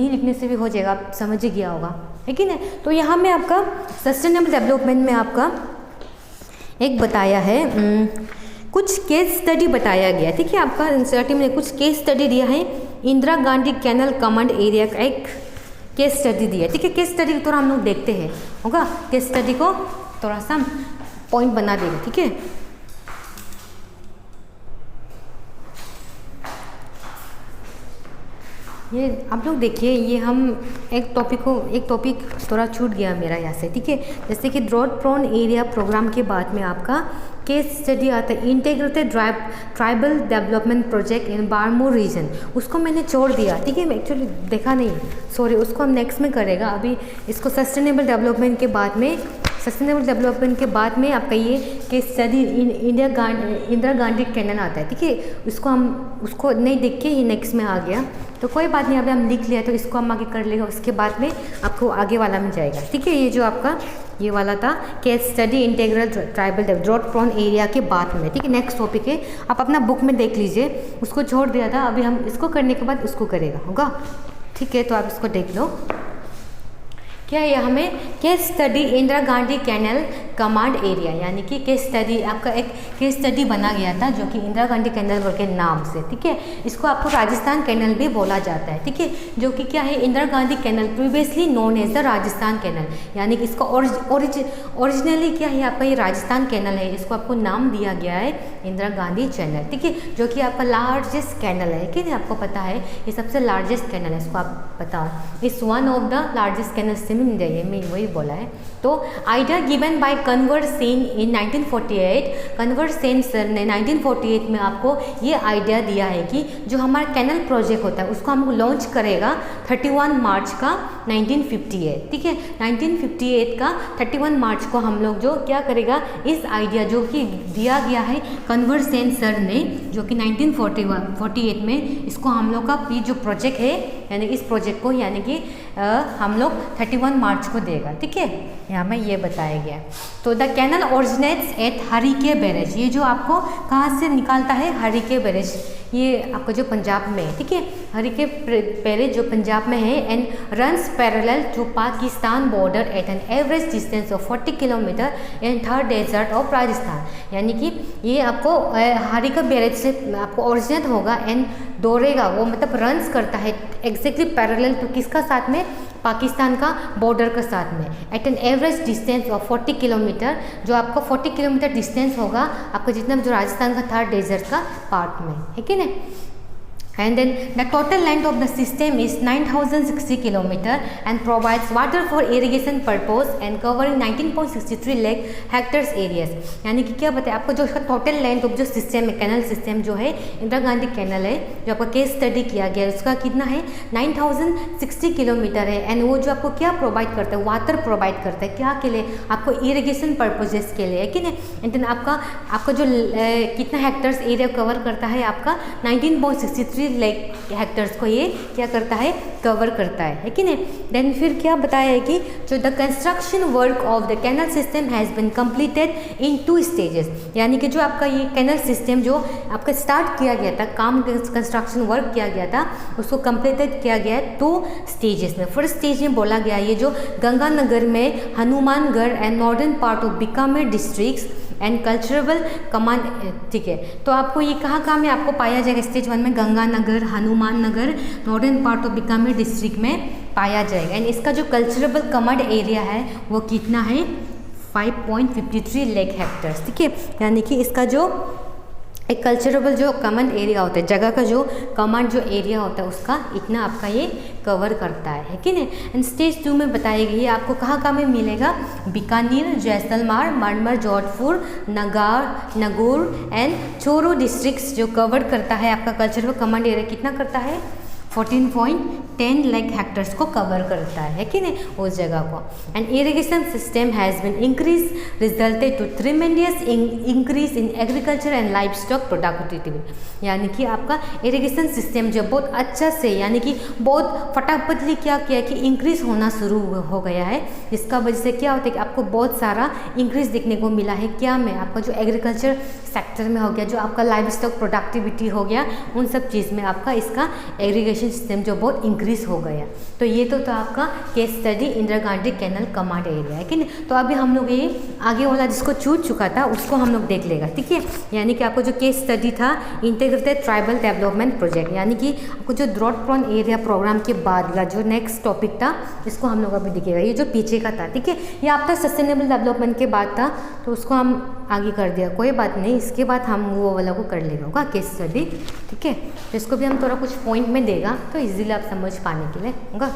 लिखने से भी हो जाएगा, आप समझ ही गया होगा, है कि नहीं। तो यहाँ में आपका सस्टेनेबल डेवलपमेंट में आपका एक बताया है कुछ केस स्टडी बताया गया, ठीक है। आपका एनसीईआरटी में कुछ केस स्टडी दिया है, Indira Gandhi canal command area का एक केस स्टडी दिया, ठीक है। केस स्टडी को थोड़ा हम लोग देखते हैं, होगा केस स्टडी को थोड़ा सा पॉइंट बना देंगे, ठीक है। ये आप लोग देखिए, ये हम एक टॉपिक थोड़ा छूट गया मेरा यहाँ से, ठीक है। जैसे कि ड्रॉट प्रोन एरिया प्रोग्राम के बाद में आपका केस स्टडी आता है integrated tribal development project in Bharmour region. उसको मैंने छोड़ दिया, ठीक है, मैं एक्चुअली देखा नहीं, सॉरी, उसको हम नेक्स्ट में करेगा। अभी इसको सस्टेनेबल डेवलपमेंट के बाद में आपका ये case study Indira Gandhi canal आता है, ठीक है। उसको नहीं देख के ये नेक्स्ट में आ गया, तो कोई बात नहीं, अभी हम लिख लिया तो इसको हम आगे कर लेगा, उसके बाद में आपको आगे वाला में जाएगा, ठीक है। ये जो आपका ये वाला था case study integral tribal drought prone area के बाद में, ठीक है। नेक्स्ट टॉपिक है, आप अपना बुक में देख लीजिए, उसको छोड़ दिया था, अभी हम इसको करने के बाद उसको करेगा, होगा, ठीक है। तो आप इसको देख लो, क्या है हमें case study Indira Gandhi canal command area, यानी कि केस स्टडी आपका एक केस स्टडी बना गया था जो कि इंदिरा गांधी कैनल के नाम से, ठीक है। इसको आपको राजस्थान कैनल भी बोला जाता है, ठीक है, जो कि क्या है Indira Gandhi canal, previously known as the Rajasthan canal, यानी कि इसका ओरिजिनली क्या है आपका ये राजस्थान कैनल है, इसको आपको नाम दिया गया है इंदिरा गांधी चैनल, ठीक है, जो कि आपका लार्जेस्ट कैनल है, कि नहीं, आपको पता है ये सबसे लार्जेस्ट कैनल है, इसको आप पता, is one of the largest canal India, ये मैं वही बोला है। तो idea given by Kanwar Sen in 1948, Kanwar Sen sir ने 1948 में आपको ये आइडिया दिया है कि जो हमारा कैनल प्रोजेक्ट होता है उसको हम लॉन्च करेगा 31 मार्च का 1958, ठीक है। 1958 का 31 मार्च को हम लोग जो क्या करेगा, इस आइडिया जो कि दिया गया है कन्वर सेन सर ने, जो कि 1948 में इसको हम लोग का जो प्रोजेक्ट है, यानी इस प्रोजेक्ट को, यानी कि हम लोग 31 मार्च को देगा, ठीक है, यहाँ में ये बताया गया। तो the canal originates at Harike barrage, ये जो आपको कहाँ से निकालता है, हरिके बैरेज, ये आपको जो पंजाब में है, ठीक है, हरिके बैरेज जो पंजाब में है, and runs parallel to Pakistan border at an average distance of 40 kilometre in Thar desert of Rajasthan, यानी कि ये आपको हरिका बैरेज से आपको ओरिजिनेट होगा एंड दौड़ेगा, वो मतलब रन्स करता है एग्जैक्टली पैरेलल टू किसका साथ में, पाकिस्तान का बॉर्डर के साथ में, at an average distance of 40 kilometre, जो आपका 40 किलोमीटर डिस्टेंस होगा आपका जितना जो राजस्थान का थर्ड डेजर्ट का पार्ट में है, कि नहीं। And then the total length of the system is 9,060 km and provides water for irrigation purpose and covering 19.63 lakh hectares areas, यानी कि क्या बताए आपको, जो इसका टोटल लेंथ ऑफ जो सिस्टम है, कैनल सिस्टम जो है इंदिरा गांधी कैनल है, जो आपका केस स्टडी किया गया है, उसका कितना है 9,060 किलोमीटर है, एंड वो जो आपको क्या प्रोवाइड करता है, वाटर प्रोवाइड करता है, क्या के लिए, आपको इरिगेशन पर्पजेस के लिए, है कि नहीं। एंड देन आपका जो कितना हेक्टर्स एरिया कवर करता है, आपका 19.63 लाख हेक्टर्स को ये क्या करता है, कवर करता है कि नहीं। देन फिर क्या बताया है कि जो the construction work of the canal system has been completed in 2 stages, यानी कि जो आपका ये कैनल सिस्टम जो आपका स्टार्ट किया गया था, काम कंस्ट्रक्शन वर्क किया गया था, उसको कंप्लीटेड किया गया है 2 स्टेजेस में। फर्स्ट स्टेज में बोला गया ये जो गंगानगर में Hanumangarh and northern part of Bikaner districts and cultural command, ठीक है। तो आपको ये कहाँ में आपको पाया जाएगा, स्टेज 1 में Ganganagar, Hanumannagar, northern part of Bikaner district में पाया जाएगा। एंड इसका जो कल्चरल कमांड एरिया है वो कितना है 5.53 लाख हेक्टर्स, ठीक है। यानी कि इसका जो एक कल्चरल जो कमांड एरिया होता है, जगह का जो कमांड जो एरिया होता है उसका इतना आपका ये कवर करता है कि नहीं। एंड स्टेज 2 में बताई गई है आपको कहाँ में मिलेगा, बीकानेर, जैसलमेर, मरमर, जोधपुर, नगौर एंड चोरू डिस्ट्रिक्ट्स जो कवर करता है। आपका कल्चरल कमांड एरिया कितना करता है 14.10 लाख हेक्टर्स को कवर करता है कि नहीं, उस जगह को। And irrigation system has been increase resulted to tremendous increase in agriculture and life stock productivity, यानी कि आपका इरिगेशन सिस्टम जो बहुत अच्छा से, यानी कि बहुत फटाफट क्या किया कि इंक्रीज होना शुरू हो गया है, जिसका वजह से क्या होता है कि आपको बहुत सारा इंक्रीज देखने को मिला है। क्या में आपका जो एग्रीकल्चर सेक्टर में हो गया, जो आपका लाइफ स्टॉक प्रोडक्टिविटी हो गया, उन सब चीज़ में आपका इसका एग्रीगेशन सिस्टम जो बहुत इंक्रीज हो गया। तो ये तो आपका case study Indira Gandhi canal command area है कि नहीं। तो अभी हम लोग ये आगे वाला जिसको छूट चुका था उसको हम लोग देख लेगा, ठीक है। यानी कि आपको जो केस स्टडी था इंटीग्रेटेड ट्राइबल डेवलपमेंट प्रोजेक्ट, यानी कि आपको जो ड्रॉट प्रोन एरिया प्रोग्राम के बाद का जो नेक्स्ट टॉपिक था इसको हम लोग अभी दिखेगा। ये जो पीछे का था, ठीक है, ये आपका सस्टेनेबल डेवलपमेंट के बाद था, तो उसको हम आगे कर दिया, कोई बात नहीं। इसके बाद हम वो वाला को कर लेगा होगा केस स्टडी, ठीक है। तो इसको भी हम थोड़ा कुछ पॉइंट में देगा ना, तो इजीली आप समझ पाने के लिए होगा।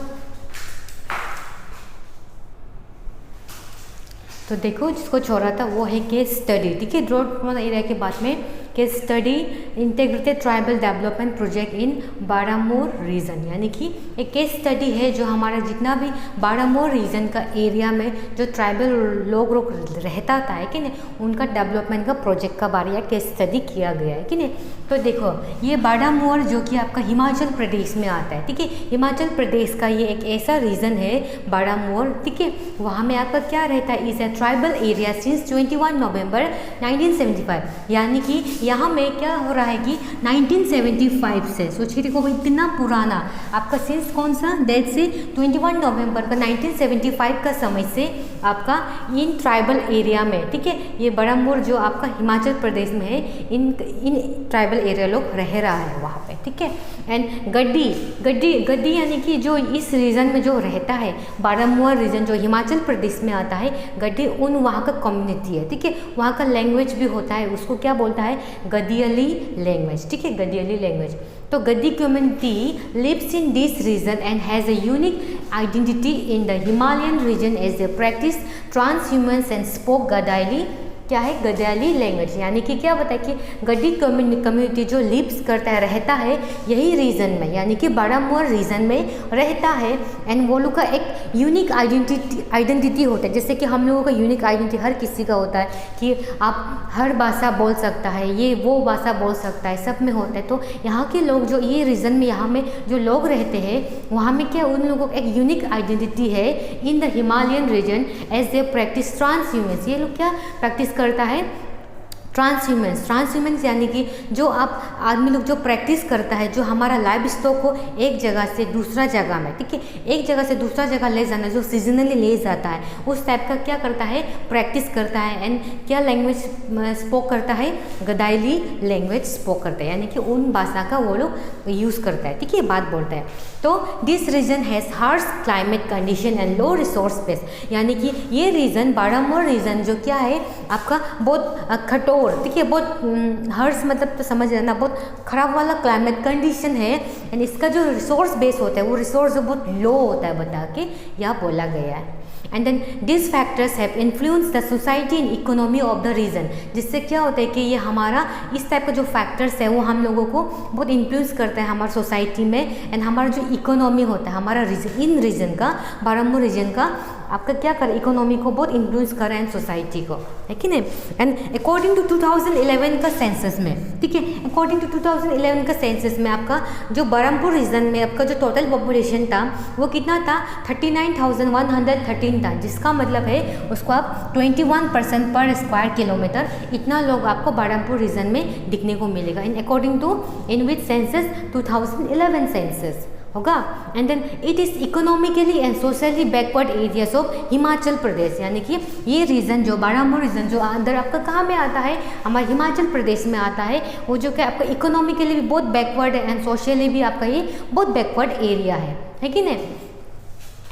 तो देखो जिसको छोड़ा था वो है केस स्टडी, ठीक है। ड्रॉट एरिया के बाद में case study integrated tribal development project in Bharmour region, यानी कि एक केस स्टडी है जो हमारा जितना भी बारामूर रीजन का एरिया में जो ट्राइबल लोग रहता था है कि नहीं, उनका डेवलपमेंट का प्रोजेक्ट का बारे में केस स्टडी किया गया है कि नहीं। तो देखो ये बारामूर जो कि आपका हिमाचल प्रदेश में आता है, ठीक है। हिमाचल प्रदेश का ये एक ऐसा रीजन है बारामूर, ठीक है। वहाँ में आपका क्या रहता है, is a tribal area since 21 नवंबर 1975, यानी कि यहाँ में क्या हो रहा है कि 1975 से, सोचिए देखो इतना पुराना आपका सिंस कौन सा डेट से 21 नवंबर का 1975 का समय से आपका इन ट्राइबल एरिया में, ठीक है, ये बारामूर जो आपका हिमाचल प्रदेश में है, इन ट्राइबल एरिया लोग रह रहा है वहाँ पे, ठीक है। एंड गड्डी यानी कि जो इस रीजन में जो रहता है, बारामूर रीजन जो हिमाचल प्रदेश में आता है, गड्डी उन वहाँ का कम्युनिटी है, ठीक है। वहाँ का लैंग्वेज भी होता है, उसको क्या बोलता है, गदियली लैंग्वेज, ठीक है, गदियली लैंग्वेज। तो Gaddi community lives in this region and has a unique identity in the Himalayan region as a practice transhumance and spoke Gadiyali, क्या है, गदायली लैंग्वेज, यानी कि क्या बताए कि गड्डी कम्युनिटी जो लिव्स करता है, रहता है यही रीजन में, यानी कि बारामूर रीजन में रहता है। एंड वो लोग का एक यूनिक आइडेंटिटी होता है, जैसे कि हम लोगों का यूनिक आइडेंटिटी हर किसी का होता है कि आप हर भाषा बोल सकता है, ये वो भाषा बोल सकता है, सब में होता है। तो यहाँ के लोग जो ये रीजन में, यहाँ में जो लोग रहते हैं, वहाँ में क्या उन लोगों का एक यूनिक आइडेंटिटी है in the Himalayan region as a practice transhumance, ये लोग क्या प्रैक्टिस करता है, ट्रांसह्यूमन्स यानी कि जो आप आदमी लोग जो प्रैक्टिस करता है, जो हमारा लाइव स्टॉक को एक जगह से दूसरा जगह में, ठीक है, एक जगह से दूसरा जगह ले जाना, जो सीजनली ले जाता है, उस टाइप का क्या करता है, प्रैक्टिस करता है। एंड क्या लैंग्वेज स्पोक करता है, गदायली लैंग्वेज स्पोक करता है, यानी कि उन भाषा का वो लोग यूज़ करता है, ठीक है, बात बोलता है। तो this region has harsh climate condition and low resource base, यानी कि ये रीजन बारामूर रीजन जो क्या है आपका बहुत कठोर, ठीक है, बहुत हर्ष मतलब तो समझ लेना, बहुत खराब वाला क्लाइमेट कंडीशन है। एंड इसका जो रिसोर्स बेस होता है वो रिसोर्स जो बहुत लो होता है, बता के यहाँ बोला गया है। And then this factors have influence the society in economy of the region, जिससे क्या होता है कि ये हमारा इस टाइप का जो फैक्टर्स है वो हम लोगों को बहुत इन्फ्लुएंस करता है हमारे सोसाइटी में। एंड हमारा जो इकोनॉमी होता है, हमारा रीजन, इन रीजन का, बारामूर रीजन का आपका क्या कर, इकोनॉमी को बहुत इन्फ्लुएंस कर रहा है सोसाइटी को, है कि नहीं। एंड अकॉर्डिंग टू 2011 का सेंसस में, ठीक है, अकॉर्डिंग टू 2011 का सेंसस में आपका जो बारामूर रीजन में आपका जो टोटल पॉपुलेशन था वो कितना था, 39,113 था, जिसका मतलब है उसको आप 21% पर स्क्वायर किलोमीटर इतना लोग आपको बारामूर रीजन में दिखने को मिलेगा, in according to in which census 2011 census होगा। And then it is economically and socially backward areas of Himachal Pradesh, यानी कि ये रीजन जो बारामूर रीजन जो अंदर आपका कहाँ में आता है, हमारे हिमाचल प्रदेश में आता है, वो जो कि आपका इकोनॉमिकली भी बहुत बैकवर्ड है एंड सोशली भी आपका ये बहुत बैकवर्ड एरिया है कि नहीं।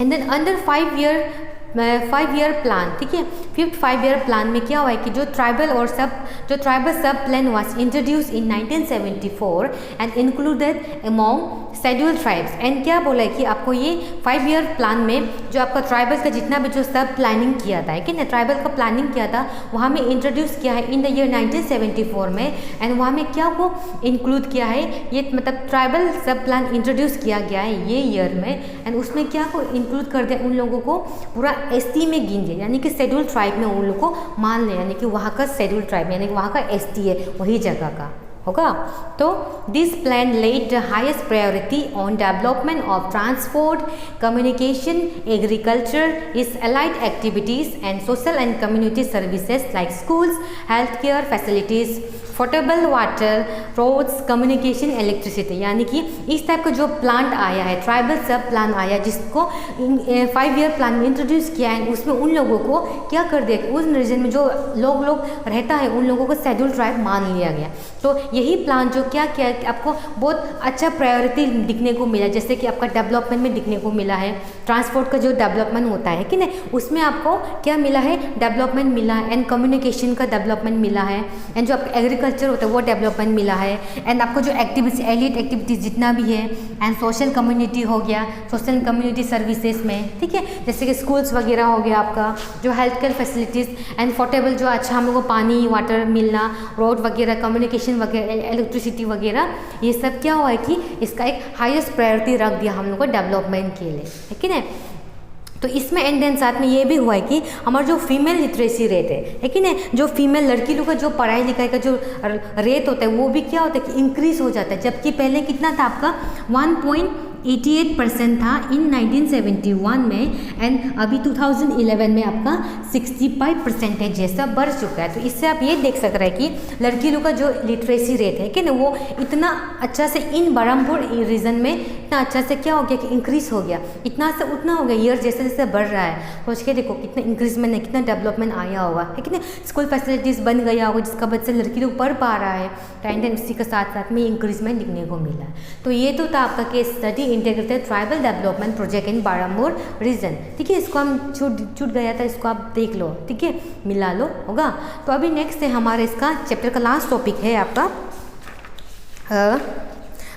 And then under 5 year plan, ठीक है, 5th 5 ईयर प्लान में क्या हुआ है कि जो tribal sub plan was introduce in 1974 and included among scheduled tribes. And क्या बोला है कि आपको ये 5 ईयर प्लान में जो आपका ट्राइबल का जितना भी जो सब प्लानिंग किया था, कि ना ट्राइबल का प्लानिंग किया था, वहाँ में इंट्रोड्यूस किया है इन द ईयर 1974 में। एंड वहाँ में क्या को इंक्लूड किया है, ये मतलब ट्राइबल सब प्लान इंट्रोड्यूस किया गया है ये ईयर में। एंड उसमें क्या को इंक्लूड कर दिया, उन लोगों को पूरा एसटी में गिन दिया, यानी कि शेड्यूल ट्राइब में उन लोग को मान लिया, यानी कि वहाँ का शेड्यूल ट्राइब यानी कि वहाँ का एसटी है वही जगह का होगा। तो this plan laid the highest priority on development of transport, communication, agriculture, is allied activities and social and community services like schools, health care facilities, portable water, roads, communication, electricity, यानी कि इस टाइप का जो प्लांट आया है, ट्राइबल सब प्लान आया जिसको 5 ईयर प्लान में इंट्रोड्यूस किया है, उसमें उन लोगों को क्या कर दिया, उस रीजन में जो लोग रहता है उन लोगों को शेड्यूल ट्राइब मान लिया गया। तो यही प्लान जो क्या किया आपको बहुत अच्छा प्रायोरिटी दिखने को मिला, जैसे कि आपका डेवलपमेंट में दिखने को मिला है, ट्रांसपोर्ट का जो डेवलपमेंट होता है कि नहीं, उसमें आपको क्या मिला है, डेवलपमेंट मिला है। एंड कम्युनिकेशन का डेवलपमेंट मिला है। एंड जो आपका एग्रीकल्चर होता है वो डेवलपमेंट मिला है। एंड आपको जो एक्टिविटीज एलिट एक्टिविटीज़ जितना भी है, एंड सोशल कम्युनिटी हो गया, सोशल कम्युनिटी सर्विसेज में, ठीक है, जैसे कि स्कूल्स वगैरह हो गया आपका, जो health care facilities and portable जो अच्छा हम लोग को पानी वाटर मिलना, रोड वगैरह, कम्युनिकेशन वगैरह, इलेक्ट्रिसिटी वगैरह, ये सब क्या हुआ है कि इसका एक हाईएस्ट प्रायोरिटी रख दिया हम लोग को डेवलपमेंट के लिए, है कि नहीं। तो इसमें एंड देन साथ में ये भी हुआ है कि हमारा जो फीमेल लिटरेसी रेट है कि नहीं, जो फीमेल लड़की लोग का जो पढ़ाई लिखाई का जो रेट होता है वो भी क्या होता है कि इंक्रीज हो जाता है। जबकि पहले कितना था आपका 1.88% था इन 1971 में, एंड अभी 2011 में आपका 65% जैसा बढ़ चुका है। तो इससे आप ये देख सक रहे हैं कि लड़की लोग का जो लिटरेसी रेट है कि ना वो इतना अच्छा से इन बरहमपुर रीजन में इतना अच्छा से क्या हो गया कि इंक्रीज हो गया, इतना से उतना हो गया, ईयर जैसे जैसे बढ़ रहा है। सोच के देखो कितना इंक्रीजमेंट है, कितना डेवलपमेंट आया होगा, है कि नहीं। स्कूल फैसिलिटीज़ बन गया होगा जिसका वजह से लड़की लोग पढ़ पा रहा है, एंड उसी के साथ साथ में इंक्रीजमेंट दिखने को मिला है। तो ये तो था आपका case study integrated tribal development project in Bharmour region, ठीक है। इसको हम छूट गया था, इसको आप देख लो, ठीक है, मिला लो होगा। तो अभी नेक्स्ट है हमारे इसका चैप्टर का लास्ट टॉपिक है आपका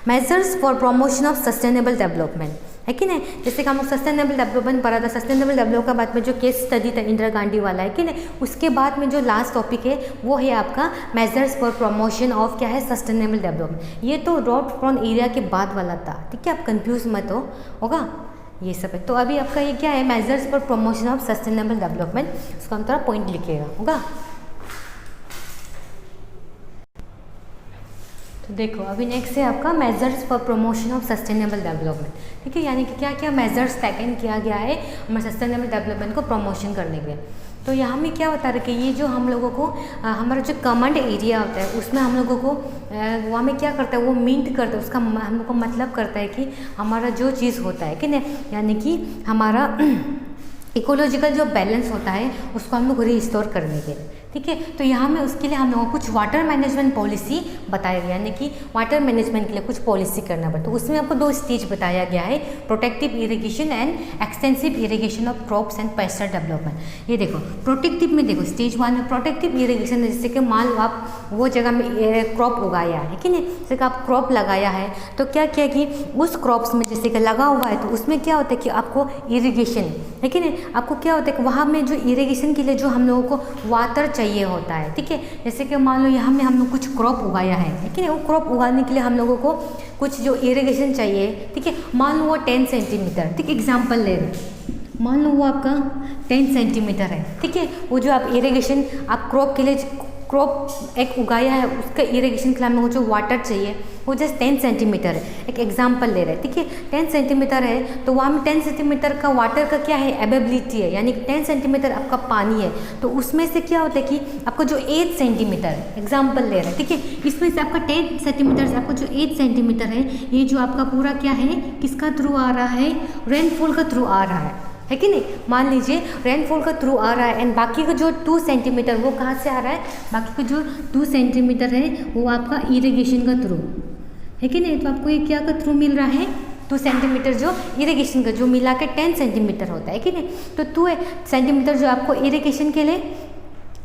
measures for promotion of sustainable development, है कि नहीं। जैसे कि हम लोग सस्टेनेबल डेवलपमेंट पढ़ा था, सस्टेनेबल डेवलपमेंट के बाद में जो केस स्टडी था इंदिरा गांधी वाला, है कि नहीं। उसके बाद में जो लास्ट टॉपिक है वो है आपका मेजर्स फॉर प्रमोशन ऑफ क्या है सस्टेनेबल डेवलपमेंट। ये तो ड्रॉट फ्रॉन एरिया के बाद वाला था, ठीक है, आप कंफ्यूज मत होगा, ये सब है। तो अभी आपका ये क्या है measures for promotion of sustainable development, उसको हम थोड़ा पॉइंट लिखिएगा होगा। तो देखो अभी नेक्स्ट है आपका measures for promotion of sustainable development, ठीक है, यानी कि क्या क्या मेजर्स टेकन किया गया है हमारे सस्टेनेबल डेवलपमेंट को प्रमोशन करने के लिए। तो यहाँ में क्या होता है कि ये जो हम लोगों को हमारा जो कमांड एरिया होता है उसमें हम लोगों को वहाँ में क्या करता है वो मीट करता है, उसका हम लोग को मतलब करता है कि हमारा जो चीज़ होता है कि नहीं, यानी कि हमारा इकोलॉजिकल जो बैलेंस होता है उसको हम लोग रिस्टोर करने के लिए, ठीक है। तो यहाँ में उसके लिए हम लोगों को कुछ वाटर मैनेजमेंट पॉलिसी बताया गया, यानी कि वाटर मैनेजमेंट के लिए कुछ पॉलिसी करना पड़ता है। तो उसमें आपको 2 स्टेज बताया गया है, protective irrigation and extensive irrigation of crops and pasture development. ये देखो प्रोटेक्टिव में देखो स्टेज 1 में प्रोटेक्टिव इरिगेशन, जैसे कि मान लो आप वो जगह में क्रॉप उगाया है कि नहीं, जैसे कि आप क्रॉप लगाया है तो क्या किया कि उस क्रॉप्स में जैसे कि लगा हुआ है तो उसमें क्या होता है कि आपको इरिगेशन, है कि नहीं, आपको क्या होता है कि वहाँ में जो इरिगेशन के लिए जो हम लोगों को वाटर चाहिए होता है, ठीक है। जैसे कि मान लो यहाँ में हम लोग कुछ क्रॉप उगाया है कि नहीं, वो क्रॉप उगाने के लिए हम लोगों को कुछ जो इरिगेशन चाहिए, ठीक है। मान लो वो 10 सेंटीमीटर, ठीक, एग्जाम्पल ले रहे, मान लो वो आपका 10 सेंटीमीटर है, ठीक है। वो जो आप इरिगेशन आप क्रॉप के लिए क्रॉप एक उगाया है उसका इरिगेशन के लिए हम लोगों को जो वाटर चाहिए वो जस्ट 10 सेंटीमीटर है, एक एग्जांपल ले रहे हैं, ठीक है। 10 सेंटीमीटर है तो वहाँ में 10 सेंटीमीटर का वाटर का क्या है अवेलेबिलिटी है, यानी 10 सेंटीमीटर आपका पानी है तो उसमें से क्या होता है कि आपको जो 8 सेंटीमीटर एग्जाम्पल ले रहे हैं, ठीक है, इसमें से आपका 10 सेंटीमीटर से आपको जो 8 सेंटीमीटर है ये जो आपका पूरा क्या है किसका थ्रू आ रहा है, रेनफॉल का थ्रू आ रहा है कि नहीं। मान लीजिए रेनफॉल का थ्रू आ रहा है एंड बाकी का जो 2 सेंटीमीटर वो कहाँ से आ रहा है, बाकी का जो 2 सेंटीमीटर है वो आपका इरिगेशन का थ्रू, है कि नहीं। तो आपको ये क्या का थ्रू मिल रहा है 2 सेंटीमीटर जो इरिगेशन का, जो मिला के 10 सेंटीमीटर होता है कि नहीं। तो 2 सेंटीमीटर जो आपको इरिगेशन के लिए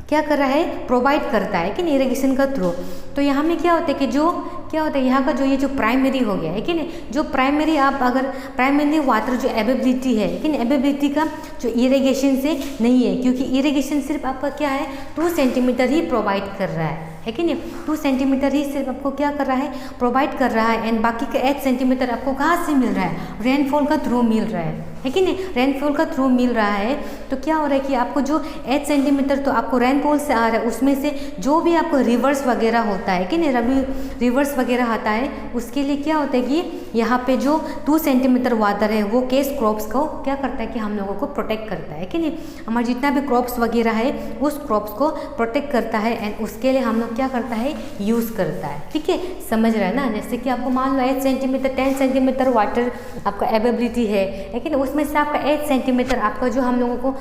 क्या कर रहा है प्रोवाइड करता है कि नहीं इरिगेशन का थ्रू। तो यहाँ में क्या होता है कि जो क्या होता है यहाँ का जो ये जो प्राइमरी हो गया है कि नहीं, जो प्राइमरी आप अगर प्राइमरी वाटर जो अवेलेबिलिटी है कि नहीं, अवेलेबिलिटी का जो इरिगेशन से नहीं है, क्योंकि इरिगेशन सिर्फ आपका क्या है 2 सेंटीमीटर ही प्रोवाइड कर रहा है कि नहीं। 2 सेंटीमीटर ही सिर्फ आपको क्या कर रहा है प्रोवाइड कर रहा है एंड बाकी का 8 सेंटीमीटर आपको कहाँ से मिल रहा है, रेनफॉल का थ्रू मिल रहा है कि नहीं, रेनफॉल का थ्रू मिल रहा है। तो क्या हो रहा है कि आपको जो 8 सेंटीमीटर तो आपको रेनफॉल से आ रहा है, उसमें से जो भी आपको रिवर्स वगैरह होता है कि नहीं, रबी रिवर्स वगैरह आता है उसके लिए क्या होता है कि यहाँ पे जो 2 सेंटीमीटर वाटर है वो केस क्रॉप्स को क्या करता है कि हम लोगों को प्रोटेक्ट करता है कि नहीं, हमारे जितना भी क्रॉप्स वगैरह है उस क्रॉप्स को प्रोटेक्ट करता है एंड उसके लिए हम लोग क्या करता है यूज़ करता है, ठीक है, समझ रहे हैं ना। जैसे कि आपको मान लो 8 सेंटीमीटर 10 सेंटीमीटर वाटर आपका अवेलेबिलिटी है लेकिन उसमें से आपका 8 सेंटीमीटर आपका जो हम लोगों को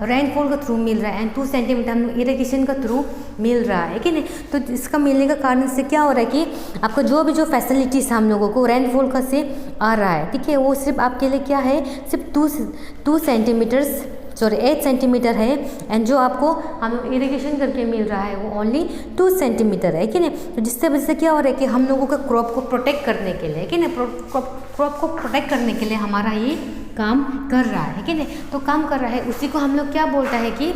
रेनफॉल का थ्रू मिल रहा है एंड 2 सेंटीमीटर हम लोग इरिगेशन का थ्रू मिल रहा है कि नहीं। तो इसका मिलने का कारण से क्या हो रहा है कि आपका जो भी जो फैसिलिटीज़ हम लोगों को रेनफॉल का से आ रहा है, ठीक है, वो सिर्फ आपके लिए क्या है सिर्फ 2 सेंटीमीटर्स सॉरी 8 सेंटीमीटर है, एंड जो आपको हम लोग इरिगेशन करके मिल रहा है वो ओनली 2 सेंटीमीटर है कि नहीं। तो जिससे वजह से क्या हो रहा है कि हम लोगों का क्रॉप को प्रोटेक्ट करने के लिए कि नहीं, क्रॉप को प्रोटेक्ट करने के लिए हमारा ये काम कर रहा है कि नहीं। तो काम कर रहा है, उसी को हम लोग क्या बोलता है कि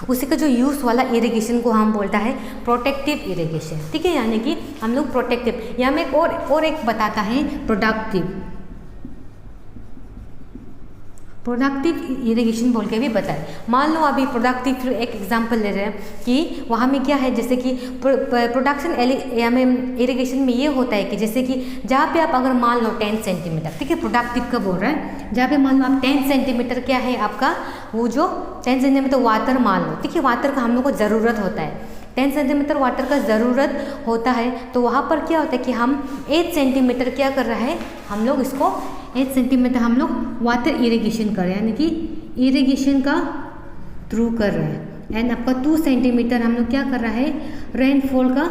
उसी का जो यूज़ वाला इरिगेशन को हम बोलता है प्रोटेक्टिव इरिगेशन, ठीक है। यानी कि हम लोग प्रोटेक्टिव, या में और एक बताता है प्रोडक्टिव इरिगेशन बोल के भी बताए। मान लो अभी प्रोडक्टिव, फिर एक एग्जांपल ले रहे हैं कि वहाँ में क्या है, जैसे कि प्रोडक्शन या में इरिगेशन में ये होता है कि जैसे कि जहाँ पे आप अगर मान लो 10 सेंटीमीटर, ठीक है, प्रोडक्टिव का बोल रहा है, जहाँ पे मान लो आप 10 सेंटीमीटर क्या है आपका वो जो 10 सेंटीमीटर वाटर मान लो, ठीक है, वाटर का हम लोग को ज़रूरत होता है, 10 सेंटीमीटर वाटर का ज़रूरत होता है। तो वहाँ पर क्या होता है कि हम 8 सेंटीमीटर क्या कर रहा है, हम लोग इसको 8 सेंटीमीटर हम लोग वाटर इरिगेशन कर रहे हैं, यानी कि इरिगेशन का थ्रू कर रहे हैं। एंड आपका 2 सेंटीमीटर हम लोग क्या कर रहा है, रेनफॉल का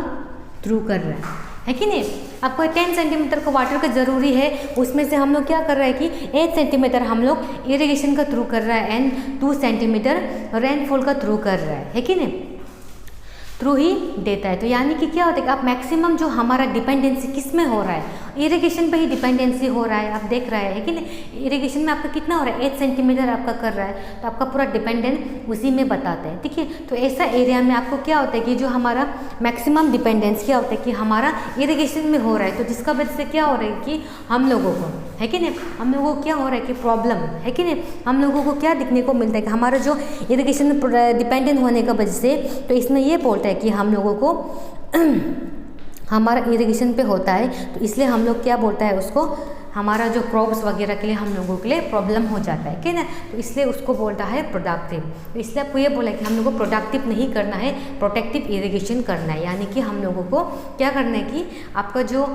थ्रू कर रहा है कि नहीं। आपको 10 सेंटीमीटर का वाटर का ज़रूरी है, उसमें से हम लोग क्या कर रहे हैं कि 8 सेंटीमीटर हम लोग इरिगेशन का थ्रू कर रहा है, एंड 2 सेंटीमीटर रेनफॉल का थ्रू कर रहा है कि नहीं, थ्रू ही देता है। तो यानी कि क्या होता है कि आप मैक्सिमम जो हमारा डिपेंडेंसी किस में हो रहा है, इरिगेशन पे ही डिपेंडेंसी हो रहा है, आप देख रहे हैं कि नहीं। इरिगेशन में आपका कितना हो रहा है, 8 सेंटीमीटर आपका कर रहा है, तो आपका पूरा डिपेंडेंट उसी में बताते हैं, ठीक है। तो ऐसा एरिया में आपको क्या होता है कि जो हमारा मैक्सिमम डिपेंडेंस क्या होता है कि हमारा इरिगेशन में हो रहा है, तो जिसका वजह से क्या हो रहा है कि हम लोगों को है कि नहीं, हम लोगों को क्या हो रहा है कि प्रॉब्लम है कि नहीं, हम लोगों को क्या दिखने को मिलता है कि हमारा जो इरिगेशन डिपेंडेंट होने का वजह से, तो इसमें ये बोलता है कि हम लोगों को हमारा इरिगेशन पे होता है, तो इसलिए हम लोग क्या बोलता है उसको, हमारा जो क्रॉप्स वगैरह के लिए हम लोगों के लिए प्रॉब्लम हो जाता है कि ना, तो इसलिए उसको बोलता है प्रोडक्टिव। तो इसलिए आपको ये बोला कि हम लोगों को प्रोडक्टिव नहीं करना है, प्रोटेक्टिव इरिगेशन करना है। यानी कि हम लोगों को क्या करना है कि आपका जो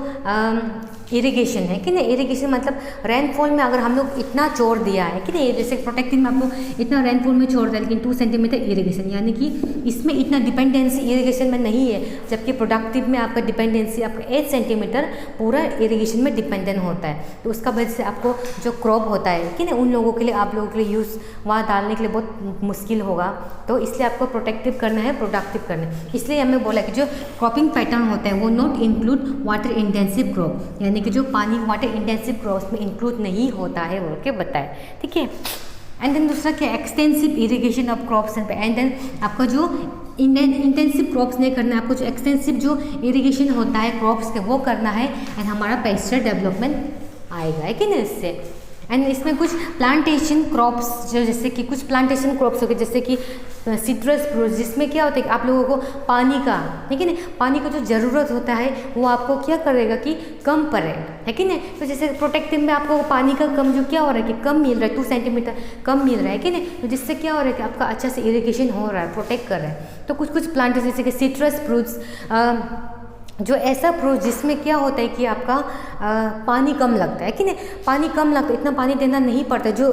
इरिगेशन है कि नहीं, इरिगेशन मतलब रेनफॉल में अगर हम लोग इतना छोड़ दिया है कि नहीं, जैसे प्रोटेक्टिव में आपको इतना रेनफॉल में छोड़ दिया, लेकिन 2 सेंटीमीटर इरिगेशन, यानी कि इसमें इतना डिपेंडेंसी इरिगेशन में नहीं है, जबकि प्रोडक्टिव में आपका डिपेंडेंसी आपका 8 सेंटीमीटर पूरा इरिगेशन में डिपेंडेंट होता है। तो उसका वजह से आपको जो क्रॉप होता है कि नहीं, उन लोगों के लिए, आप लोगों के लिए यूज़ वहाँ डालने के लिए बहुत मुश्किल होगा। तो इसलिए आपको प्रोटेक्टिव करना है, प्रोडक्टिव करना है। इसलिए हमें बोला कि जो क्रॉपिंग पैटर्न होता है वो not include water intensive crop, यानी कि जो पानी वाटर इंटेंसिव क्रॉप्स में इंक्लूड नहीं होता है बोल के बताए, ठीक है। एंड देन दूसरा क्या, extensive irrigation of crops and then आपका जो इंटेंसिव क्रॉप्स नहीं करना है, आपको जो एक्सटेंसिव जो इरिगेशन होता है क्रॉप्स के वो करना है, एंड हमारा पेस्चर डेवलपमेंट आएगा है कि नहीं इससे। एंड इसमें कुछ प्लांटेशन क्रॉप्स, जो जैसे कि कुछ प्लांटेशन क्रॉप्स हो गए, जैसे कि सिट्रस फ्रूट्स, जिसमें क्या होता है कि आप लोगों को पानी का, ठीक है ना, पानी का जो ज़रूरत होता है वो आपको क्या करेगा कि कम पड़े, है कि नहीं। तो जैसे प्रोटेक्टिव में आपको पानी का कम जो क्या हो रहा है कि कम मिल रहा है, 2 सेंटीमीटर कम मिल रहा है कि नहीं, तो जिससे क्या हो रहा है कि आपका अच्छा से इरिगेशन हो रहा है, प्रोटेक्ट कर रहा है। तो कुछ प्लांट जैसे कि सिट्रस फ्रूट्स, जो ऐसा फ्रूट जिसमें क्या होता है कि आपका पानी कम लगता है कि नहीं, पानी कम लगता है, इतना पानी देना नहीं पड़ता, जो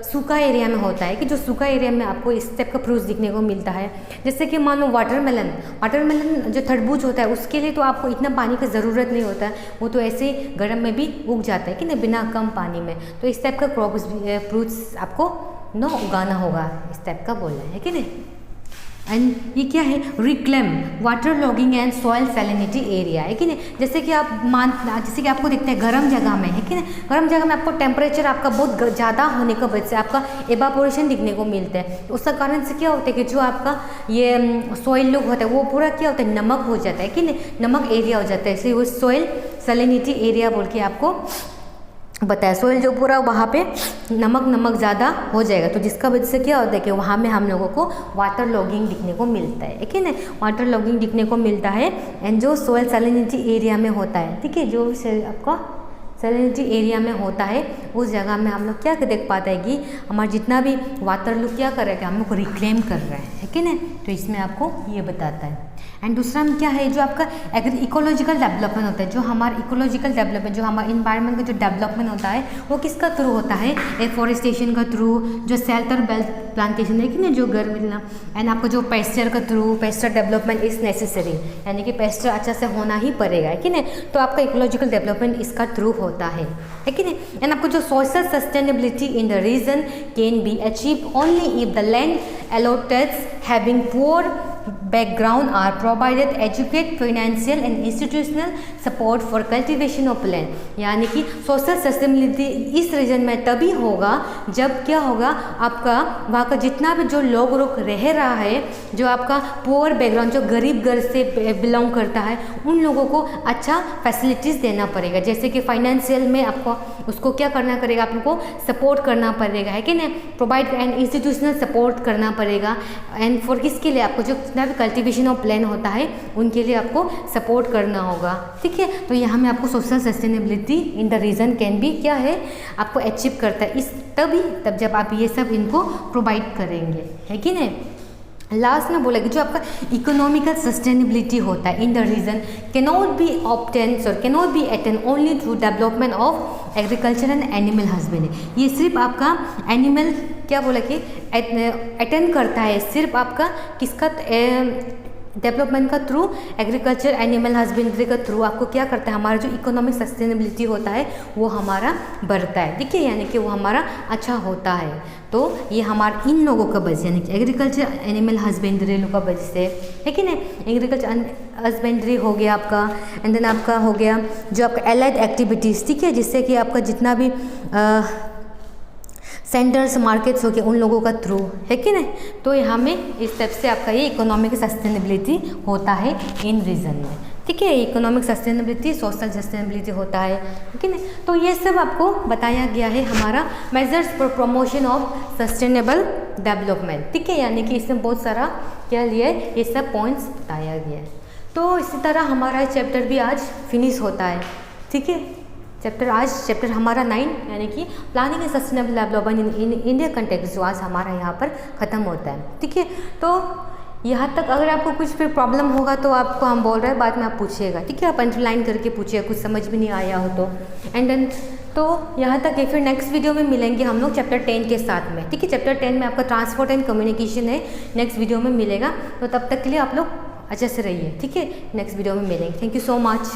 सूखा एरिया में होता है कि जो सूखा एरिया में आपको इस टाइप का फ्रूट्स दिखने को मिलता है। जैसे कि मान लो वाटरमेलन जो तरबूज होता है, उसके लिए तो आपको इतना पानी का ज़रूरत नहीं होता है, वो तो ऐसे गर्म में भी उग जाता है कि नहीं, बिना कम पानी में। तो इस टाइप का फ्रूट्स आपको उगाना होगा, इस टाइप का बोल रहे हैं कि नहीं। एंड ये क्या है, reclaim water logging and soil salinity area है कि नहीं। जैसे कि आपको देखते हैं गर्म जगह में है कि नहीं, गर्म जगह में आपको टेम्परेचर आपका बहुत ज़्यादा होने का वजह से आपका एवापोरेशन दिखने को मिलता है। तो उसका कारण से क्या होता है कि जो आपका ये सॉइल लुक होता है वो पूरा क्या होता है, नमक हो जाता है कि नहीं, नमक एरिया हो जाता है, इसलिए वो सॉइल सैलिनिटी एरिया बोल के आपको बताया। सॉइल जो पूरा वहाँ पे नमक ज़्यादा हो जाएगा, तो जिसका वजह से क्या होता है कि वहाँ में हम लोगों को वाटर लॉगिंग दिखने को मिलता है, ठीक है ना, वाटर लॉगिंग दिखने को मिलता है। एंड जो सॉइल सैलिनिटी एरिया में होता है, ठीक है, जो आपका सैलिनिटी एरिया में होता है उस जगह में हम लोग क्या देख पाते हैं कि हमारा जितना भी वाटर लुक क्या कर रहा है कि हम लोग को रिक्लेम कर रहा है कि नहीं। तो इसमें आपको ये बताता है। एंड दूसरा में क्या है, जो आपका इकोलॉजिकल डेवलपमेंट होता है, जो हमारा इकोलॉजिकल डेवलपमेंट, जो हमारा इन्वायरमेंट का जो डेवलपमेंट होता है वो किसका थ्रू होता है, एफॉरेस्टेशन का थ्रू, जो शेल्टर बेल्ट प्लांटेशन है कि नहीं, जो घर मिलना, एंड आपको जो पेस्चर का through, pasture development is necessary, यानी कि पेस्चर अच्छा से होना ही पड़ेगा, है कि नहीं। तो आपका इकोलॉजिकल डेवलपमेंट इसका थ्रू होता है कि नहीं। एंड आपको जो social sustainability in the region can be achieve only if the land allotments having poor background are provided educate financial and institutional support for cultivation of land, यानी कि सोशल सस्टेनेबिलिटी इस रीजन में तभी होगा जब क्या होगा, आपका वहाँ का जितना भी जो लोग रह रहा है, जो आपका पुअर बैकग्राउंड, जो गरीब घर से बिलोंग करता है, उन लोगों को अच्छा फैसिलिटीज़ देना पड़ेगा, जैसे कि फाइनेंशियल में आपको उसको क्या करना पड़ेगा, आपको सपोर्ट करना पड़ेगा, है कि नहीं, प्रोवाइड एंड इंस्टीट्यूशनल सपोर्ट करना पड़ेगा। एंड फॉर किसके लिए, आपको जो जितना भी कल्टीवेशन ऑफ लैंड होता है उनके लिए आपको सपोर्ट करना होगा, ठीक है। तो यहाँ में आपको social sustainability in the region can be क्या है, आपको अचीव करता है इस तब जब आप ये सब इनको प्रोवाइड करेंगे, है कि नहीं। लास्ट में बोला कि जो आपका इकोनॉमिकल सस्टेनेबिलिटी होता है in the region cannot be attain only through development of agriculture and animal husbandry. ये सिर्फ आपका एनिमल क्या बोला कि अटेंड करता है, सिर्फ आपका किसका डेवलपमेंट का थ्रू, एग्रीकल्चर एनिमल हस्बेंड्री का थ्रू आपको क्या करता है, हमारा जो इकोनॉमिक सस्टेनेबिलिटी होता है वो हमारा बढ़ता है, देखिए, यानी कि वो हमारा अच्छा होता है। तो ये हमारे इन लोगों का वजह, यानी कि एग्रीकल्चर एनिमल हस्बेंड्री लोगों का वजह से, है कि नहीं। एग्रीकल्चर हस्बेंड्री हो गया आपका, एंड देन आपका हो गया जो आपका एलाइड एक्टिविटीज़, ठीक है, जिससे कि आपका जितना भी सेंटर्स मार्केट्स हो गए उन लोगों का थ्रू, है कि नहीं। तो यहाँ में इस तरह से आपका ये इकोनॉमिक सस्टेनेबिलिटी होता है इन रीजन में, ठीक है। इकोनॉमिक सस्टेनेबिलिटी, सोशल सस्टेनेबिलिटी होता है कि नहीं। तो ये सब आपको बताया गया है हमारा measures for promotion of sustainable development, ठीक है, यानी कि इसमें बहुत सारा क्या लिया है, ये सब पॉइंट्स बताया गया है। तो इसी तरह हमारा चैप्टर भी आज फिनिश होता है, ठीक है। चैप्टर हमारा 9 यानी कि planning and sustainable development in India context जो आज हमारा यहाँ पर ख़त्म होता है, ठीक है। तो यहाँ तक अगर आपको कुछ फिर प्रॉब्लम होगा तो आपको हम बोल रहे हैं बाद में आप पूछिएगा, ठीक है, आप अंडरलाइन करके पूछिएगा, कुछ समझ भी नहीं आया हो तो। एंड देन तो यहाँ तक है, फिर नेक्स्ट वीडियो में मिलेंगे हम लोग चैप्टर 10 के साथ में, ठीक है। चैप्टर 10 में आपका ट्रांसपोर्ट एंड कम्युनिकेशन है, नेक्स्ट वीडियो में मिलेगा। तो तब तक के लिए आप लोग अच्छे से रहिए, ठीक है, नेक्स्ट वीडियो में मिलेंगे। Thank you so much.